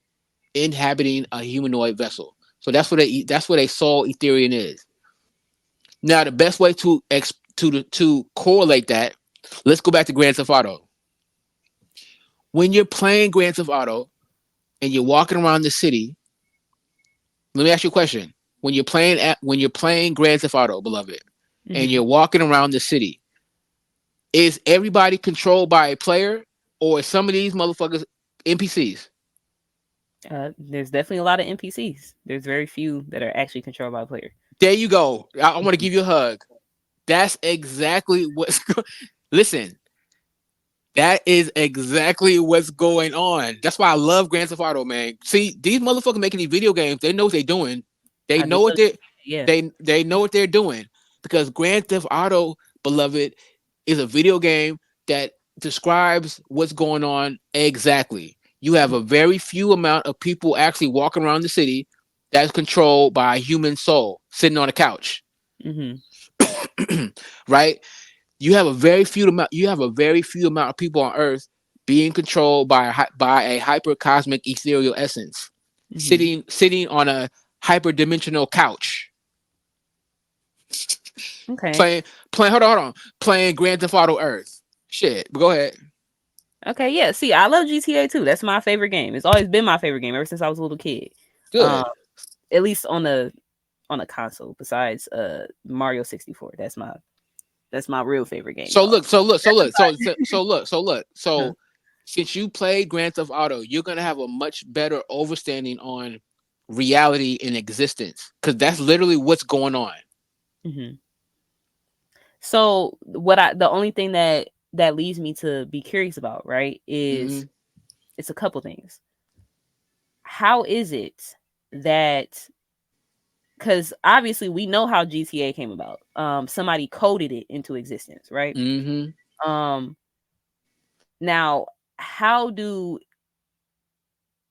Speaker 2: inhabiting a humanoid vessel. So that's what a soul Ethereum is. Now, the best way to correlate that, let's go back to Grand Theft Auto. When you're playing Grand Theft Auto and you're walking around the city, let me ask you a question. When you're playing Grand Theft Auto, beloved, and
Speaker 1: Mhm.
Speaker 2: you're walking around the city, is everybody controlled by a player, or is some of these motherfuckers NPCs?
Speaker 1: There's definitely a lot of NPCs. There's very few that are actually controlled by a player.
Speaker 2: There you go. I want to give you a hug. That's exactly what's. Listen, That is exactly what's going on. That's why I love Grand Theft Auto, man. See, these motherfuckers making these video games, they know what they're doing. They
Speaker 1: I do
Speaker 2: know what they
Speaker 1: understand. Yeah.
Speaker 2: they know what they're doing because Grand Theft Auto, beloved, is a video game that describes what's going on exactly. You have a very few amount of people actually walking around the city that's controlled by a human soul sitting on a couch,
Speaker 1: Mm-hmm.
Speaker 2: right? You have a very few amount of people on Earth being controlled by a hypercosmic ethereal essence,
Speaker 1: Mm-hmm.
Speaker 2: sitting on a hyperdimensional couch,
Speaker 1: Okay.
Speaker 2: playing. Hold on, playing Grand Theft Auto Earth. Shit, but go ahead.
Speaker 1: Okay. Yeah. See, I love GTA too. That's my favorite game. It's always been my favorite game ever since I was a little kid. Um,
Speaker 2: Good.
Speaker 1: at least on a console. Besides Mario 64. That's my real favorite game
Speaker 2: So
Speaker 1: though.
Speaker 2: look, so look, so
Speaker 1: That's
Speaker 2: look, so
Speaker 1: about
Speaker 2: so, so look, so look,
Speaker 1: huh.
Speaker 2: so since you played Grand Theft Auto, you're gonna have a much better understanding on reality and existence because that's literally what's going on.
Speaker 1: Mm-hmm. So the only thing that leads me to be curious about, right, is
Speaker 2: Hmm.
Speaker 1: it's a couple things. How is it that, because obviously we know how GTA came about. Somebody coded it into existence, right?
Speaker 2: Hmm.
Speaker 1: Um, now how do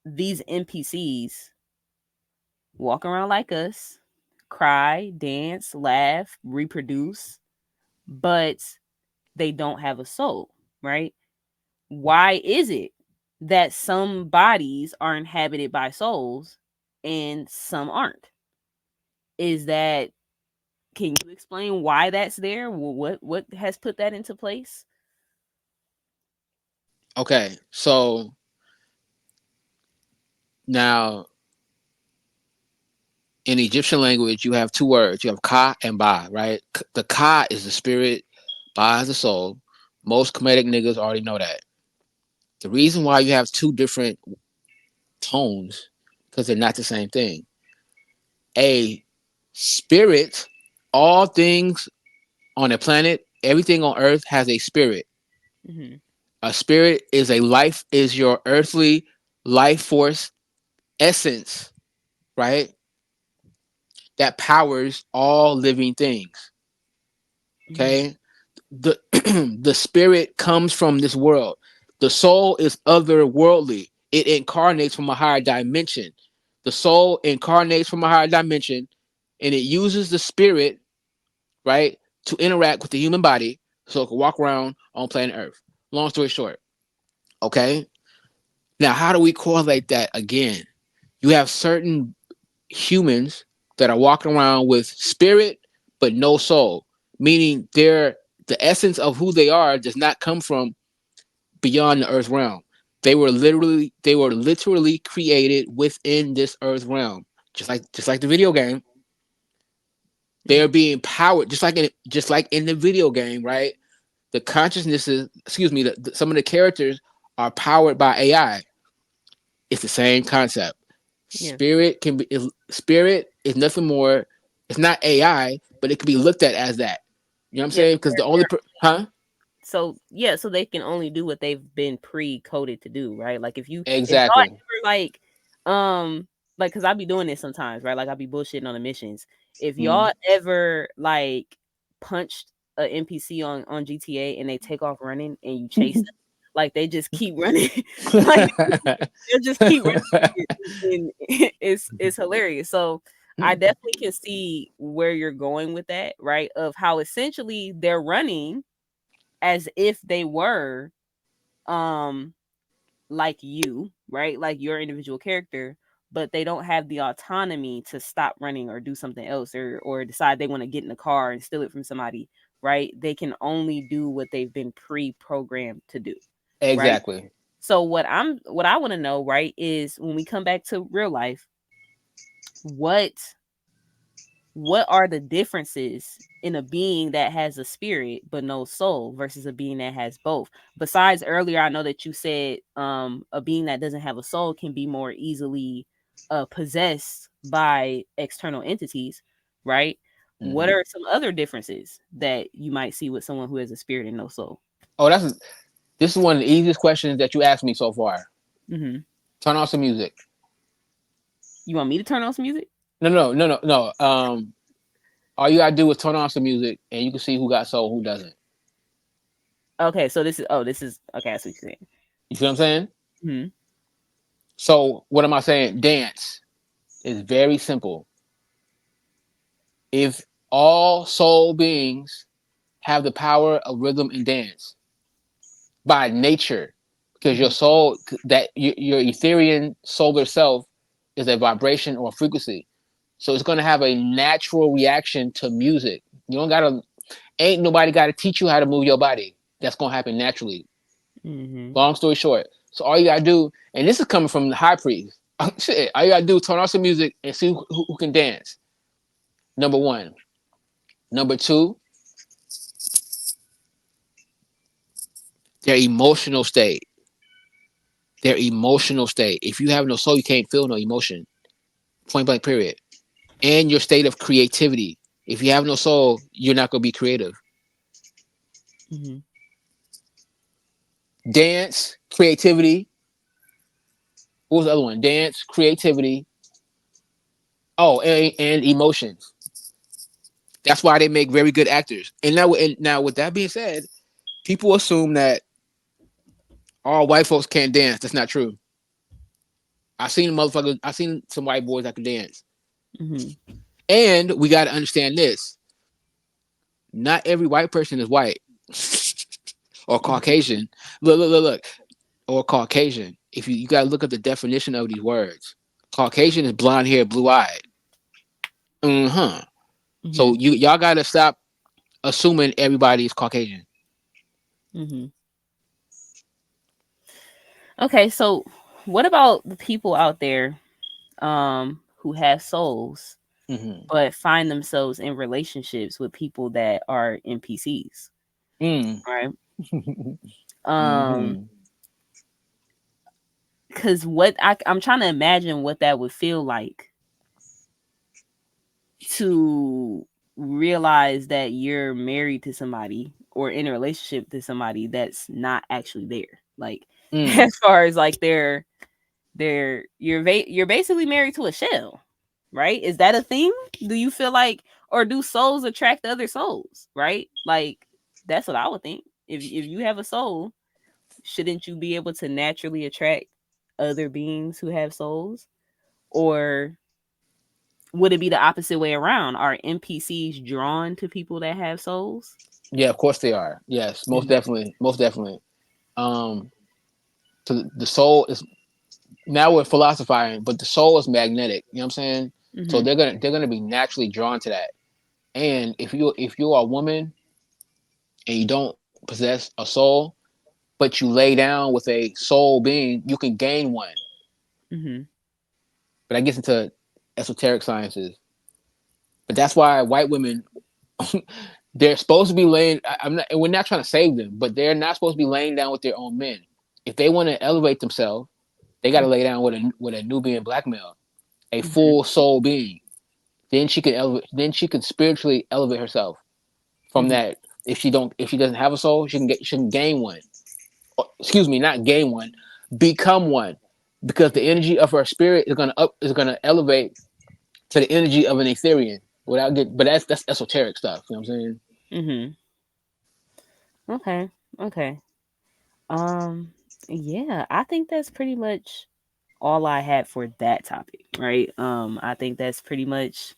Speaker 1: these NPCs walk around like us, cry, dance, laugh, reproduce, but they don't have a soul, right? Why is it that some bodies are inhabited by souls and some aren't? Is that, can you explain why that's there? What has put that into place?
Speaker 2: Okay, so now in Egyptian language, you have two words. You have ka and ba, right? The ka is the spirit, ba is the soul. Most comedic niggas already know that. The reason why you have two different tones, because they're not the same thing. A spirit, all things on a planet, everything on earth has a spirit.
Speaker 1: Hmm.
Speaker 2: A spirit is a life, is your earthly life force essence, right? That powers all living things.
Speaker 1: Hmm.
Speaker 2: Okay. The the spirit comes from this world. The soul is otherworldly. It incarnates from a higher dimension. The soul incarnates from a higher dimension, and it uses the spirit, right, to interact with the human body so it can walk around on planet Earth. Long story short, okay. Now, how do we correlate that again? You have certain humans that are walking around with spirit but no soul, meaning the essence of who they are does not come from beyond the earth realm. They were literally created within this earth realm. Just like the video game. They're being powered just like in the video game, right? The consciousnesses, excuse me, some of the characters are powered by AI. It's the same concept.
Speaker 1: Yeah.
Speaker 2: Spirit is nothing more. It's not AI, but it can be looked at as that. You know what I'm
Speaker 1: Yeah.
Speaker 2: saying? Because huh?
Speaker 1: So yeah, so they can only do what they've been pre-coded to do, right? Like if y'all
Speaker 2: Exactly.
Speaker 1: ever um like, cuz I be doing this sometimes, right? Like I be bullshitting on the missions. If
Speaker 2: Mm.
Speaker 1: y'all ever like punched a NPC on GTA and they take off running and you chase them, like they just keep running. Like they'll just keep running, and it's hilarious. So I definitely can see where you're going with that, right? Of how essentially they're running as if they were um like you, right? Like your individual character, but they don't have the autonomy to stop running or do something else, or decide they want to get in the car and steal it from somebody, right? They can only do what they've been pre-programmed to do, right?
Speaker 2: Exactly.
Speaker 1: So what I want to know, right, is when we come back to real life, what what are the differences in a being that has a spirit but no soul versus a being that has both? Besides, earlier I know that you said a being that doesn't have a soul can be more easily possessed by external entities, right? What
Speaker 2: Hmm.
Speaker 1: are some other differences that you might see with someone who has a spirit and no soul?
Speaker 2: Oh, that's This is one of the easiest questions that you asked me so far.
Speaker 1: Hmm.
Speaker 2: Turn on some music.
Speaker 1: You want me to turn on some music?
Speaker 2: No, no, no, no, no. All you gotta do is turn on some music, and you can see who got soul, who doesn't.
Speaker 1: Okay, so this is okay. That's what you're saying.
Speaker 2: You see what I'm saying?
Speaker 1: Hmm.
Speaker 2: So what am I saying? Dance is very simple. If all soul beings have the power of rhythm and dance by nature, because your
Speaker 1: Hmm.
Speaker 2: soul, that your Ethereal solar self, is a vibration or a frequency. So it's going to have a natural reaction to music. You don't gotta, ain't nobody got to teach you how to move your body. That's going to happen naturally.
Speaker 1: Hmm.
Speaker 2: Long story short. So all you got to do, and this is coming from the high priest, shit, all you got to do is turn on some music and see who can dance. Number one. Number two, their emotional state. Their emotional state. If you have no soul, you can't feel no emotion. Point blank, period. And your state of creativity. If you have no soul, you're not going to be creative.
Speaker 1: Hmm.
Speaker 2: Dance, creativity. What was the other one? Dance, creativity. Oh, and emotions. That's why they make very good actors. And now, with that being said, people assume that all white folks can't dance. That's not true. I seen motherfuckers. I seen some white boys that can dance.
Speaker 1: Hmm.
Speaker 2: And we got to understand this: not every white person is white or Caucasian. Look, look, look, look, or Caucasian. If you got to look at the definition of these words. Caucasian is blonde hair, blue eyed. Uh-huh. So
Speaker 1: Hmm.
Speaker 2: y'all got to stop assuming everybody is Caucasian.
Speaker 1: Hmm. Okay, so what about the people out there who have souls
Speaker 2: Mm-hmm.
Speaker 1: but find themselves in relationships with people that are NPCs,
Speaker 2: Mm.
Speaker 1: right? Um
Speaker 2: Mm-hmm.
Speaker 1: cuz I'm trying to imagine what that would feel like to realize that you're married to somebody or in a relationship to somebody that's not actually there. Like
Speaker 2: Mm.
Speaker 1: as far as like you're basically married to a shell, right? Is that a thing? Do you feel like, or do souls attract other souls, right? Like that's what I would think. If you have a soul, shouldn't you be able to naturally attract other beings who have souls? Or would it be the opposite way around? Are NPCs drawn to people that have souls?
Speaker 2: Yeah, of course they are. Yes, most
Speaker 1: Mhm.
Speaker 2: definitely, most definitely. Um, so the soul is, now we're philosophizing, but the soul is magnetic. You know what I'm saying? So
Speaker 1: Mhm.
Speaker 2: they're gonna be naturally drawn to that. And if you are a woman and you don't possess a soul, but you lay down with a soul being, you can gain one.
Speaker 1: Mhm.
Speaker 2: But I get into esoteric sciences. But that's why white women, they're supposed to be laying. I'm not. And we're not trying to save them, but they're not supposed to be laying down with their own men. If they want to elevate themselves, they got to lay down with a Nubian black male, a
Speaker 1: Mhm.
Speaker 2: full soul being. Then she can elevate. Then she can spiritually elevate herself from
Speaker 1: Mhm.
Speaker 2: that. If she doesn't have a soul, she can gain one. Or, excuse me, not gain one, become one, because the energy of her spirit is gonna elevate to the energy of an Ethereum. But that's esoteric stuff. You know what I'm saying?
Speaker 1: Mhm. Okay. Okay. Um yeah, I think that's pretty much all I had for that topic, right? I think that's pretty much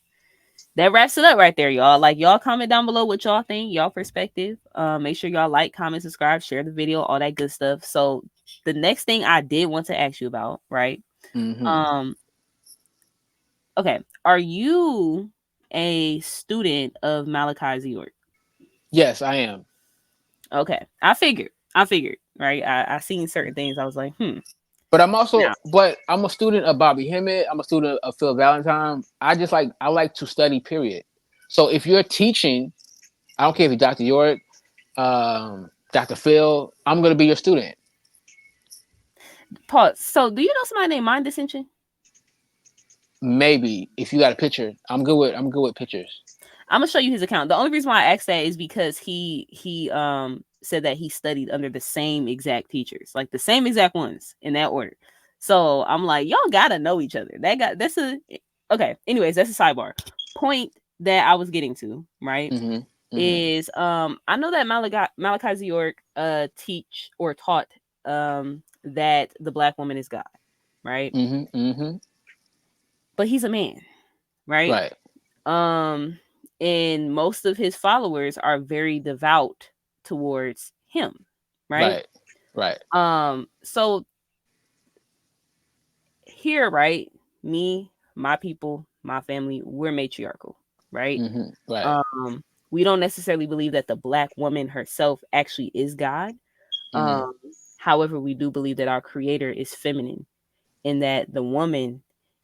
Speaker 1: that wraps it up right there, y'all. Like y'all comment down below what y'all think, y'all perspective. Make sure y'all like, comment, subscribe, share the video, all that good stuff. So the next thing I did want to ask you about, right?
Speaker 2: Mm-hmm.
Speaker 1: Um, okay, are you a student of Malachi Z York?
Speaker 2: Yes, I am.
Speaker 1: Okay, I figured, right? I seen certain things. I was like, now,
Speaker 2: But I'm a student of Bobby Hemmett. I'm a student of Phil Valentine. I like to study. Period. So if you're teaching, I don't care if you're Dr. York, Dr. Phil. I'm gonna be your student.
Speaker 1: pause. So, do you know somebody named Mind Dissension?
Speaker 2: Maybe if you got a picture, I'm good with pictures.
Speaker 1: I'm gonna show you his account. The only reason why I asked that is because he said that he studied under the same exact teachers, like the same exact ones in that order. So I'm like, y'all gotta know each other. That's a okay. Anyways, that's a sidebar. Point that I was getting to, right?
Speaker 2: Mm-hmm. Mm-hmm.
Speaker 1: Is I know that Malachi York teach or taught that the black woman is God, right?
Speaker 2: Mm-hmm. Mm-hmm.
Speaker 1: But he's a man, right?
Speaker 2: Right.
Speaker 1: Um and most of his followers are very devout towards him, right?
Speaker 2: Right. Right.
Speaker 1: So here, right, me, my people, my family, we're matriarchal, right?
Speaker 2: Mm-hmm. Right.
Speaker 1: um we don't necessarily believe that the black woman herself actually is God.
Speaker 2: Mm-hmm.
Speaker 1: um However, we do believe that our creator is feminine and that the woman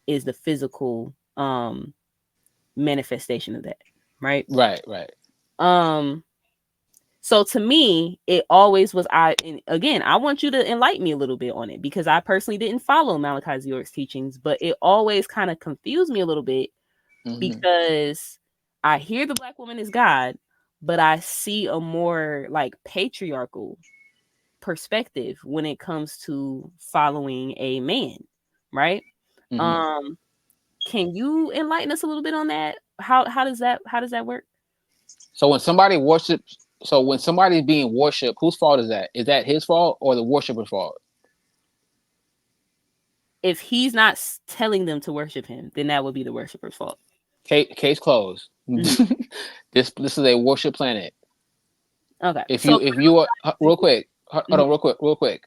Speaker 1: is the physical manifestation of that, right?
Speaker 2: Right. Right.
Speaker 1: um So to me, it always was. And again, I want you to enlighten me a little bit on it because I personally didn't follow Malachi York's teachings, but it always kind of confused me a little bit
Speaker 2: Mm-hmm.
Speaker 1: because I hear the black woman is God, but I see a more like patriarchal perspective when it comes to following a man, right?
Speaker 2: Mm-hmm.
Speaker 1: Um, can you enlighten us a little bit on that? How does that work?
Speaker 2: So when somebody worships, so when somebody's being worshipped, whose fault is that? Is that his fault or the worshiper's fault?
Speaker 1: If he's not telling them to worship him, then that would be the worshiper's fault.
Speaker 2: Case closed.
Speaker 1: Mhm.
Speaker 2: This is a worship planet.
Speaker 1: Okay.
Speaker 2: If
Speaker 1: So,
Speaker 2: you are real quick, hold
Speaker 1: mhm,
Speaker 2: on, real quick.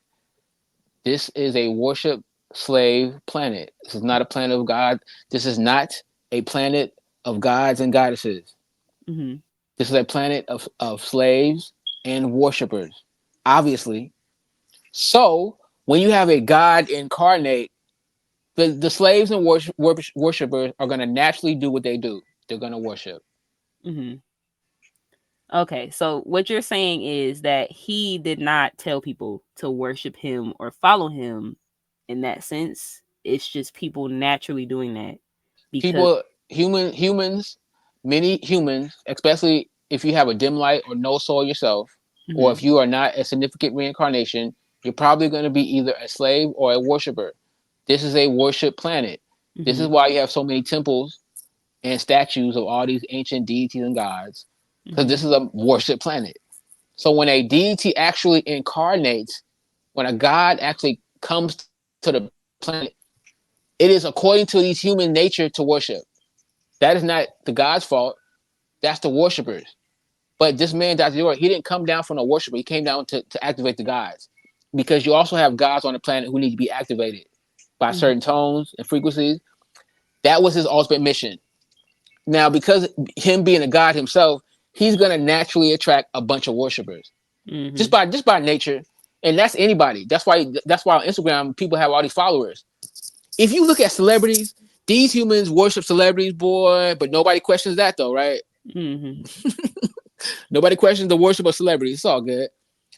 Speaker 2: This is a worship slave planet. This is not a planet of God. This is not a planet of gods and goddesses.
Speaker 1: mhm,
Speaker 2: This is a planet of slaves and worshipers, obviously. So when you have a God incarnate, the slaves and worshipers are going to naturally do what they do. They're going to worship.
Speaker 1: mhm. Okay. So what you're saying is that he did not tell people to worship him or follow him in that sense. It's just people naturally doing that because.
Speaker 2: People, humans, many humans, especially if you have a dim light or no soul yourself, or
Speaker 1: Mhm,
Speaker 2: if you are not a significant reincarnation, you're probably going to be either a slave or a worshiper. This is a worship planet. This is
Speaker 1: mhm,
Speaker 2: why you have so many temples and statues of all these ancient deities and gods, because
Speaker 1: mhm,
Speaker 2: this is a worship planet. So when a deity actually incarnates, when a god actually comes to the planet, it is according to these human nature to worship. That is not the God's fault. That's the worshipers. But this man, Dr. York, he didn't come down from a worshiper. He came down to activate the gods. Because you also have gods on the planet who need to be activated by
Speaker 1: mhm,
Speaker 2: certain tones and frequencies. That was his ultimate mission. Now, because him being a god himself, he's gonna naturally attract a bunch of worshipers. Just
Speaker 1: mhm,
Speaker 2: by nature. And that's anybody. That's why on Instagram people have all these followers. If you look at celebrities, these humans worship celebrities, boy, but nobody questions that though, right?
Speaker 1: mhm,
Speaker 2: Nobody questions the worship of celebrities. It's all good.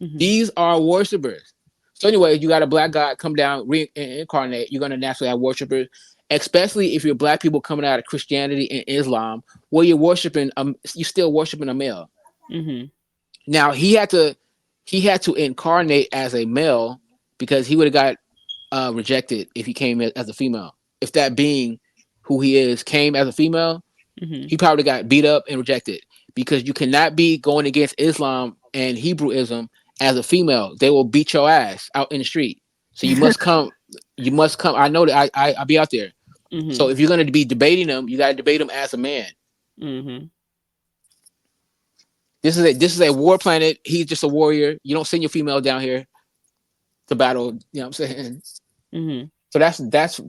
Speaker 1: mhm,
Speaker 2: These are worshipers. So, anyway, you got a black god come down, reincarnate. You're gonna naturally have worshipers, especially if you're black people coming out of Christianity and Islam, where you're worshiping. You're still worshiping a male.
Speaker 1: mhm,
Speaker 2: Now he had to incarnate as a male because he would have got rejected if he came as a female. If that being who he is came as a female,
Speaker 1: mhm.
Speaker 2: he probably got beat up and rejected because you cannot be going against Islam and Hebrewism as a female. They will beat your ass out in the street. So you must come. You must come. I know that I'll be out there. So
Speaker 1: Mhm,
Speaker 2: if you're going to be debating them, you got to debate them as a man.
Speaker 1: mhm,
Speaker 2: This is a war planet. He's just a warrior. You don't send your female down here to battle. You know what I'm saying?
Speaker 1: mhm.
Speaker 2: So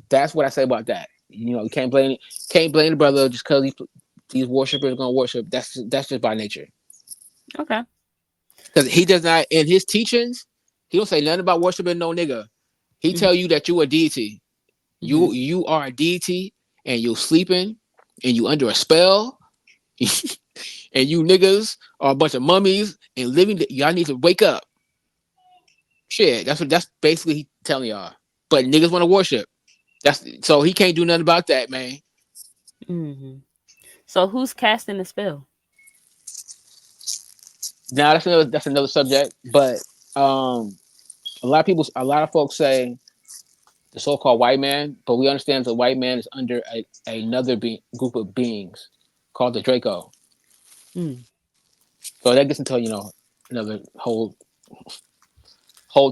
Speaker 2: that's what I say about that. You can't blame the brother just because these worshipers are gonna worship. That's just by nature.
Speaker 1: Okay.
Speaker 2: Because he does not in his teachings, he don't say nothing about worshiping no nigga. He
Speaker 1: Mhm,
Speaker 2: tell you that you a deity.
Speaker 1: mhm.
Speaker 2: You are a deity, and you're sleeping, and you under a spell, and you niggas are a bunch of mummies and living. Y'all need to wake up. Shit, that's basically he telling y'all. But niggas want to worship. That's so he can't do nothing about that, man.
Speaker 1: Mhm. So who's casting the spell?
Speaker 2: Now that's another subject, but um, a lot of folks say the so-called white man, but we understand the white man is under another group of beings called the Draco.
Speaker 1: Mm,
Speaker 2: So that gets into another whole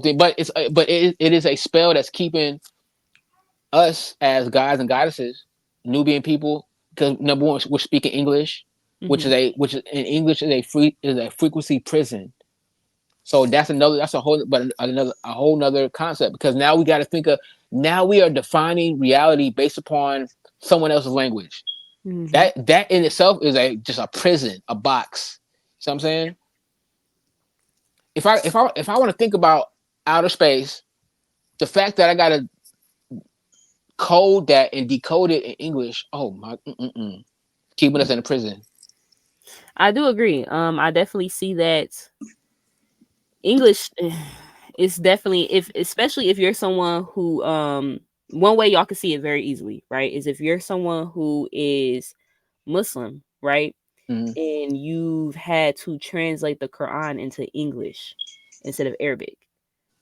Speaker 2: thing, but it is a spell that's keeping us as gods and goddesses, Nubian people, because number one, we're speaking English,
Speaker 1: mm-hmm,
Speaker 2: which is in English is a frequency prison. So that's a whole but another a whole nother concept, because now we got to think of, now we are defining reality based upon someone else's language.
Speaker 1: mm-hmm,
Speaker 2: That in itself is a just a prison, a box. You know what I'm saying? If I want to think about outer space, the fact that I got to code that and decode it in English, oh my, keeping us in a prison.
Speaker 1: I do agree. I definitely see that English is definitely, if especially if you're someone who one way y'all can see it very easily, right? Is if you're someone who is Muslim, right?
Speaker 2: Mm-hmm.
Speaker 1: And you've had to translate the Quran into English instead of Arabic.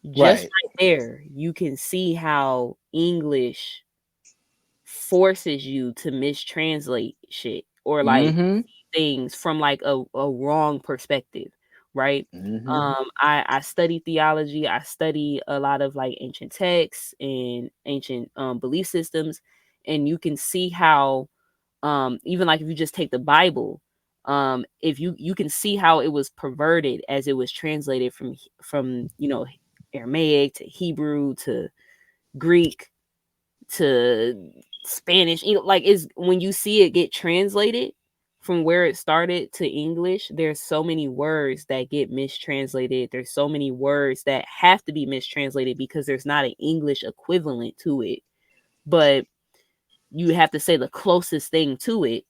Speaker 1: Just
Speaker 2: Right.
Speaker 1: right there, you can see how English forces you to mistranslate shit or like
Speaker 2: Mm-hmm.
Speaker 1: things from like a wrong perspective, right?
Speaker 2: Mm-hmm.
Speaker 1: I study theology. I study a lot of like ancient texts and ancient belief systems, and you can see how even like if you just take the Bible, if you can see how it was perverted as it was translated from Aramaic to Hebrew to Greek to Spanish. Like is when you see it get translated from where it started to English, there's so many words that get mistranslated. There's so many words that have to be mistranslated because there's not an English equivalent to it. But you have to say the closest thing to it.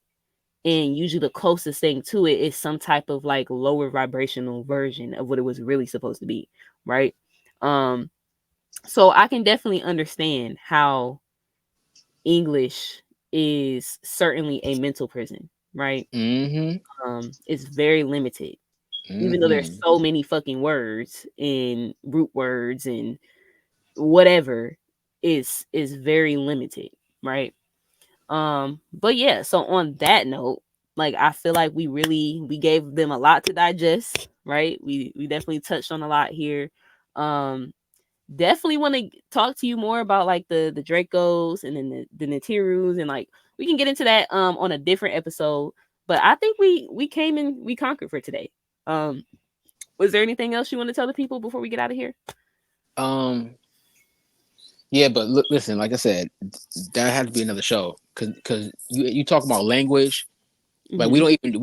Speaker 1: And usually the closest thing to it is some type of like lower vibrational version of what it was really supposed to be. Right. Um, so I can definitely understand how English is certainly a mental prison, right?
Speaker 2: Mm-hmm.
Speaker 1: It's very limited. Even though there's
Speaker 2: Mm-hmm.
Speaker 1: so many fucking words and root words and whatever is very limited, right? But yeah, so on that note, like I feel like we gave them a lot to digest, right? We definitely touched on a lot here. Um Definitely want to talk to you more about like the Dracos and then the Nitirus, and like we can get into that on a different episode. But I think we came and we conquered for today. Um was there anything else you want to tell the people before we get out of here?
Speaker 2: Um. Yeah, but look, listen. Like I said, that had to be another show, because you talk about language. Like
Speaker 1: Hmm.
Speaker 2: we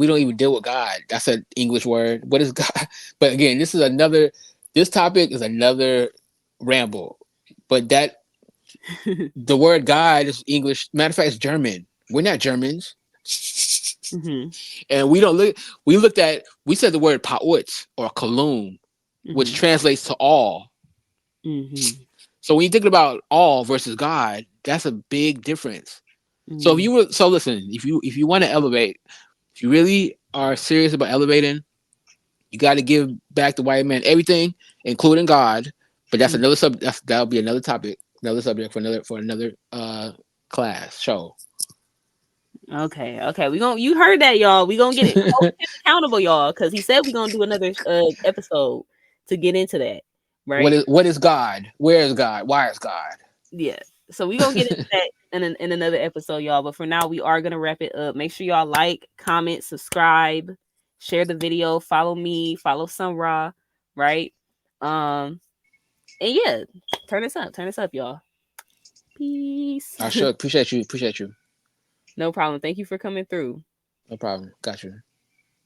Speaker 2: don't even deal with God. That's an English word. What is God? But again, this is another. This topic is another ramble. But that the word God is English. Matter of fact, it's German. We're not Germans,
Speaker 1: Hmm.
Speaker 2: and we don't look. We said the word Paut or Cologne, which
Speaker 1: Hmm.
Speaker 2: translates to all.
Speaker 1: Hmm.
Speaker 2: So when you think about all versus God, that's a big difference. So
Speaker 1: Hmm.
Speaker 2: listen, if you want to elevate, if you really are serious about elevating, you got to give back the white man everything, including God. But that's another that'll be another topic, another subject for another class show.
Speaker 1: Okay, okay. We gonna You heard that, y'all. We gonna get it hold him accountable, y'all, because he said we gonna do another episode to get into that, right?
Speaker 2: What is God? Where is God? Why is God?
Speaker 1: Yeah. So we gonna get into that in another episode, y'all. But for now, we are gonna wrap it up. Make sure y'all like, comment, subscribe, share the video, follow me, follow Sunra, right? Um, and yeah, turn us up, y'all. Peace.
Speaker 2: I sure appreciate you. Appreciate you.
Speaker 1: No problem. Thank you for coming through.
Speaker 2: No problem. Got you.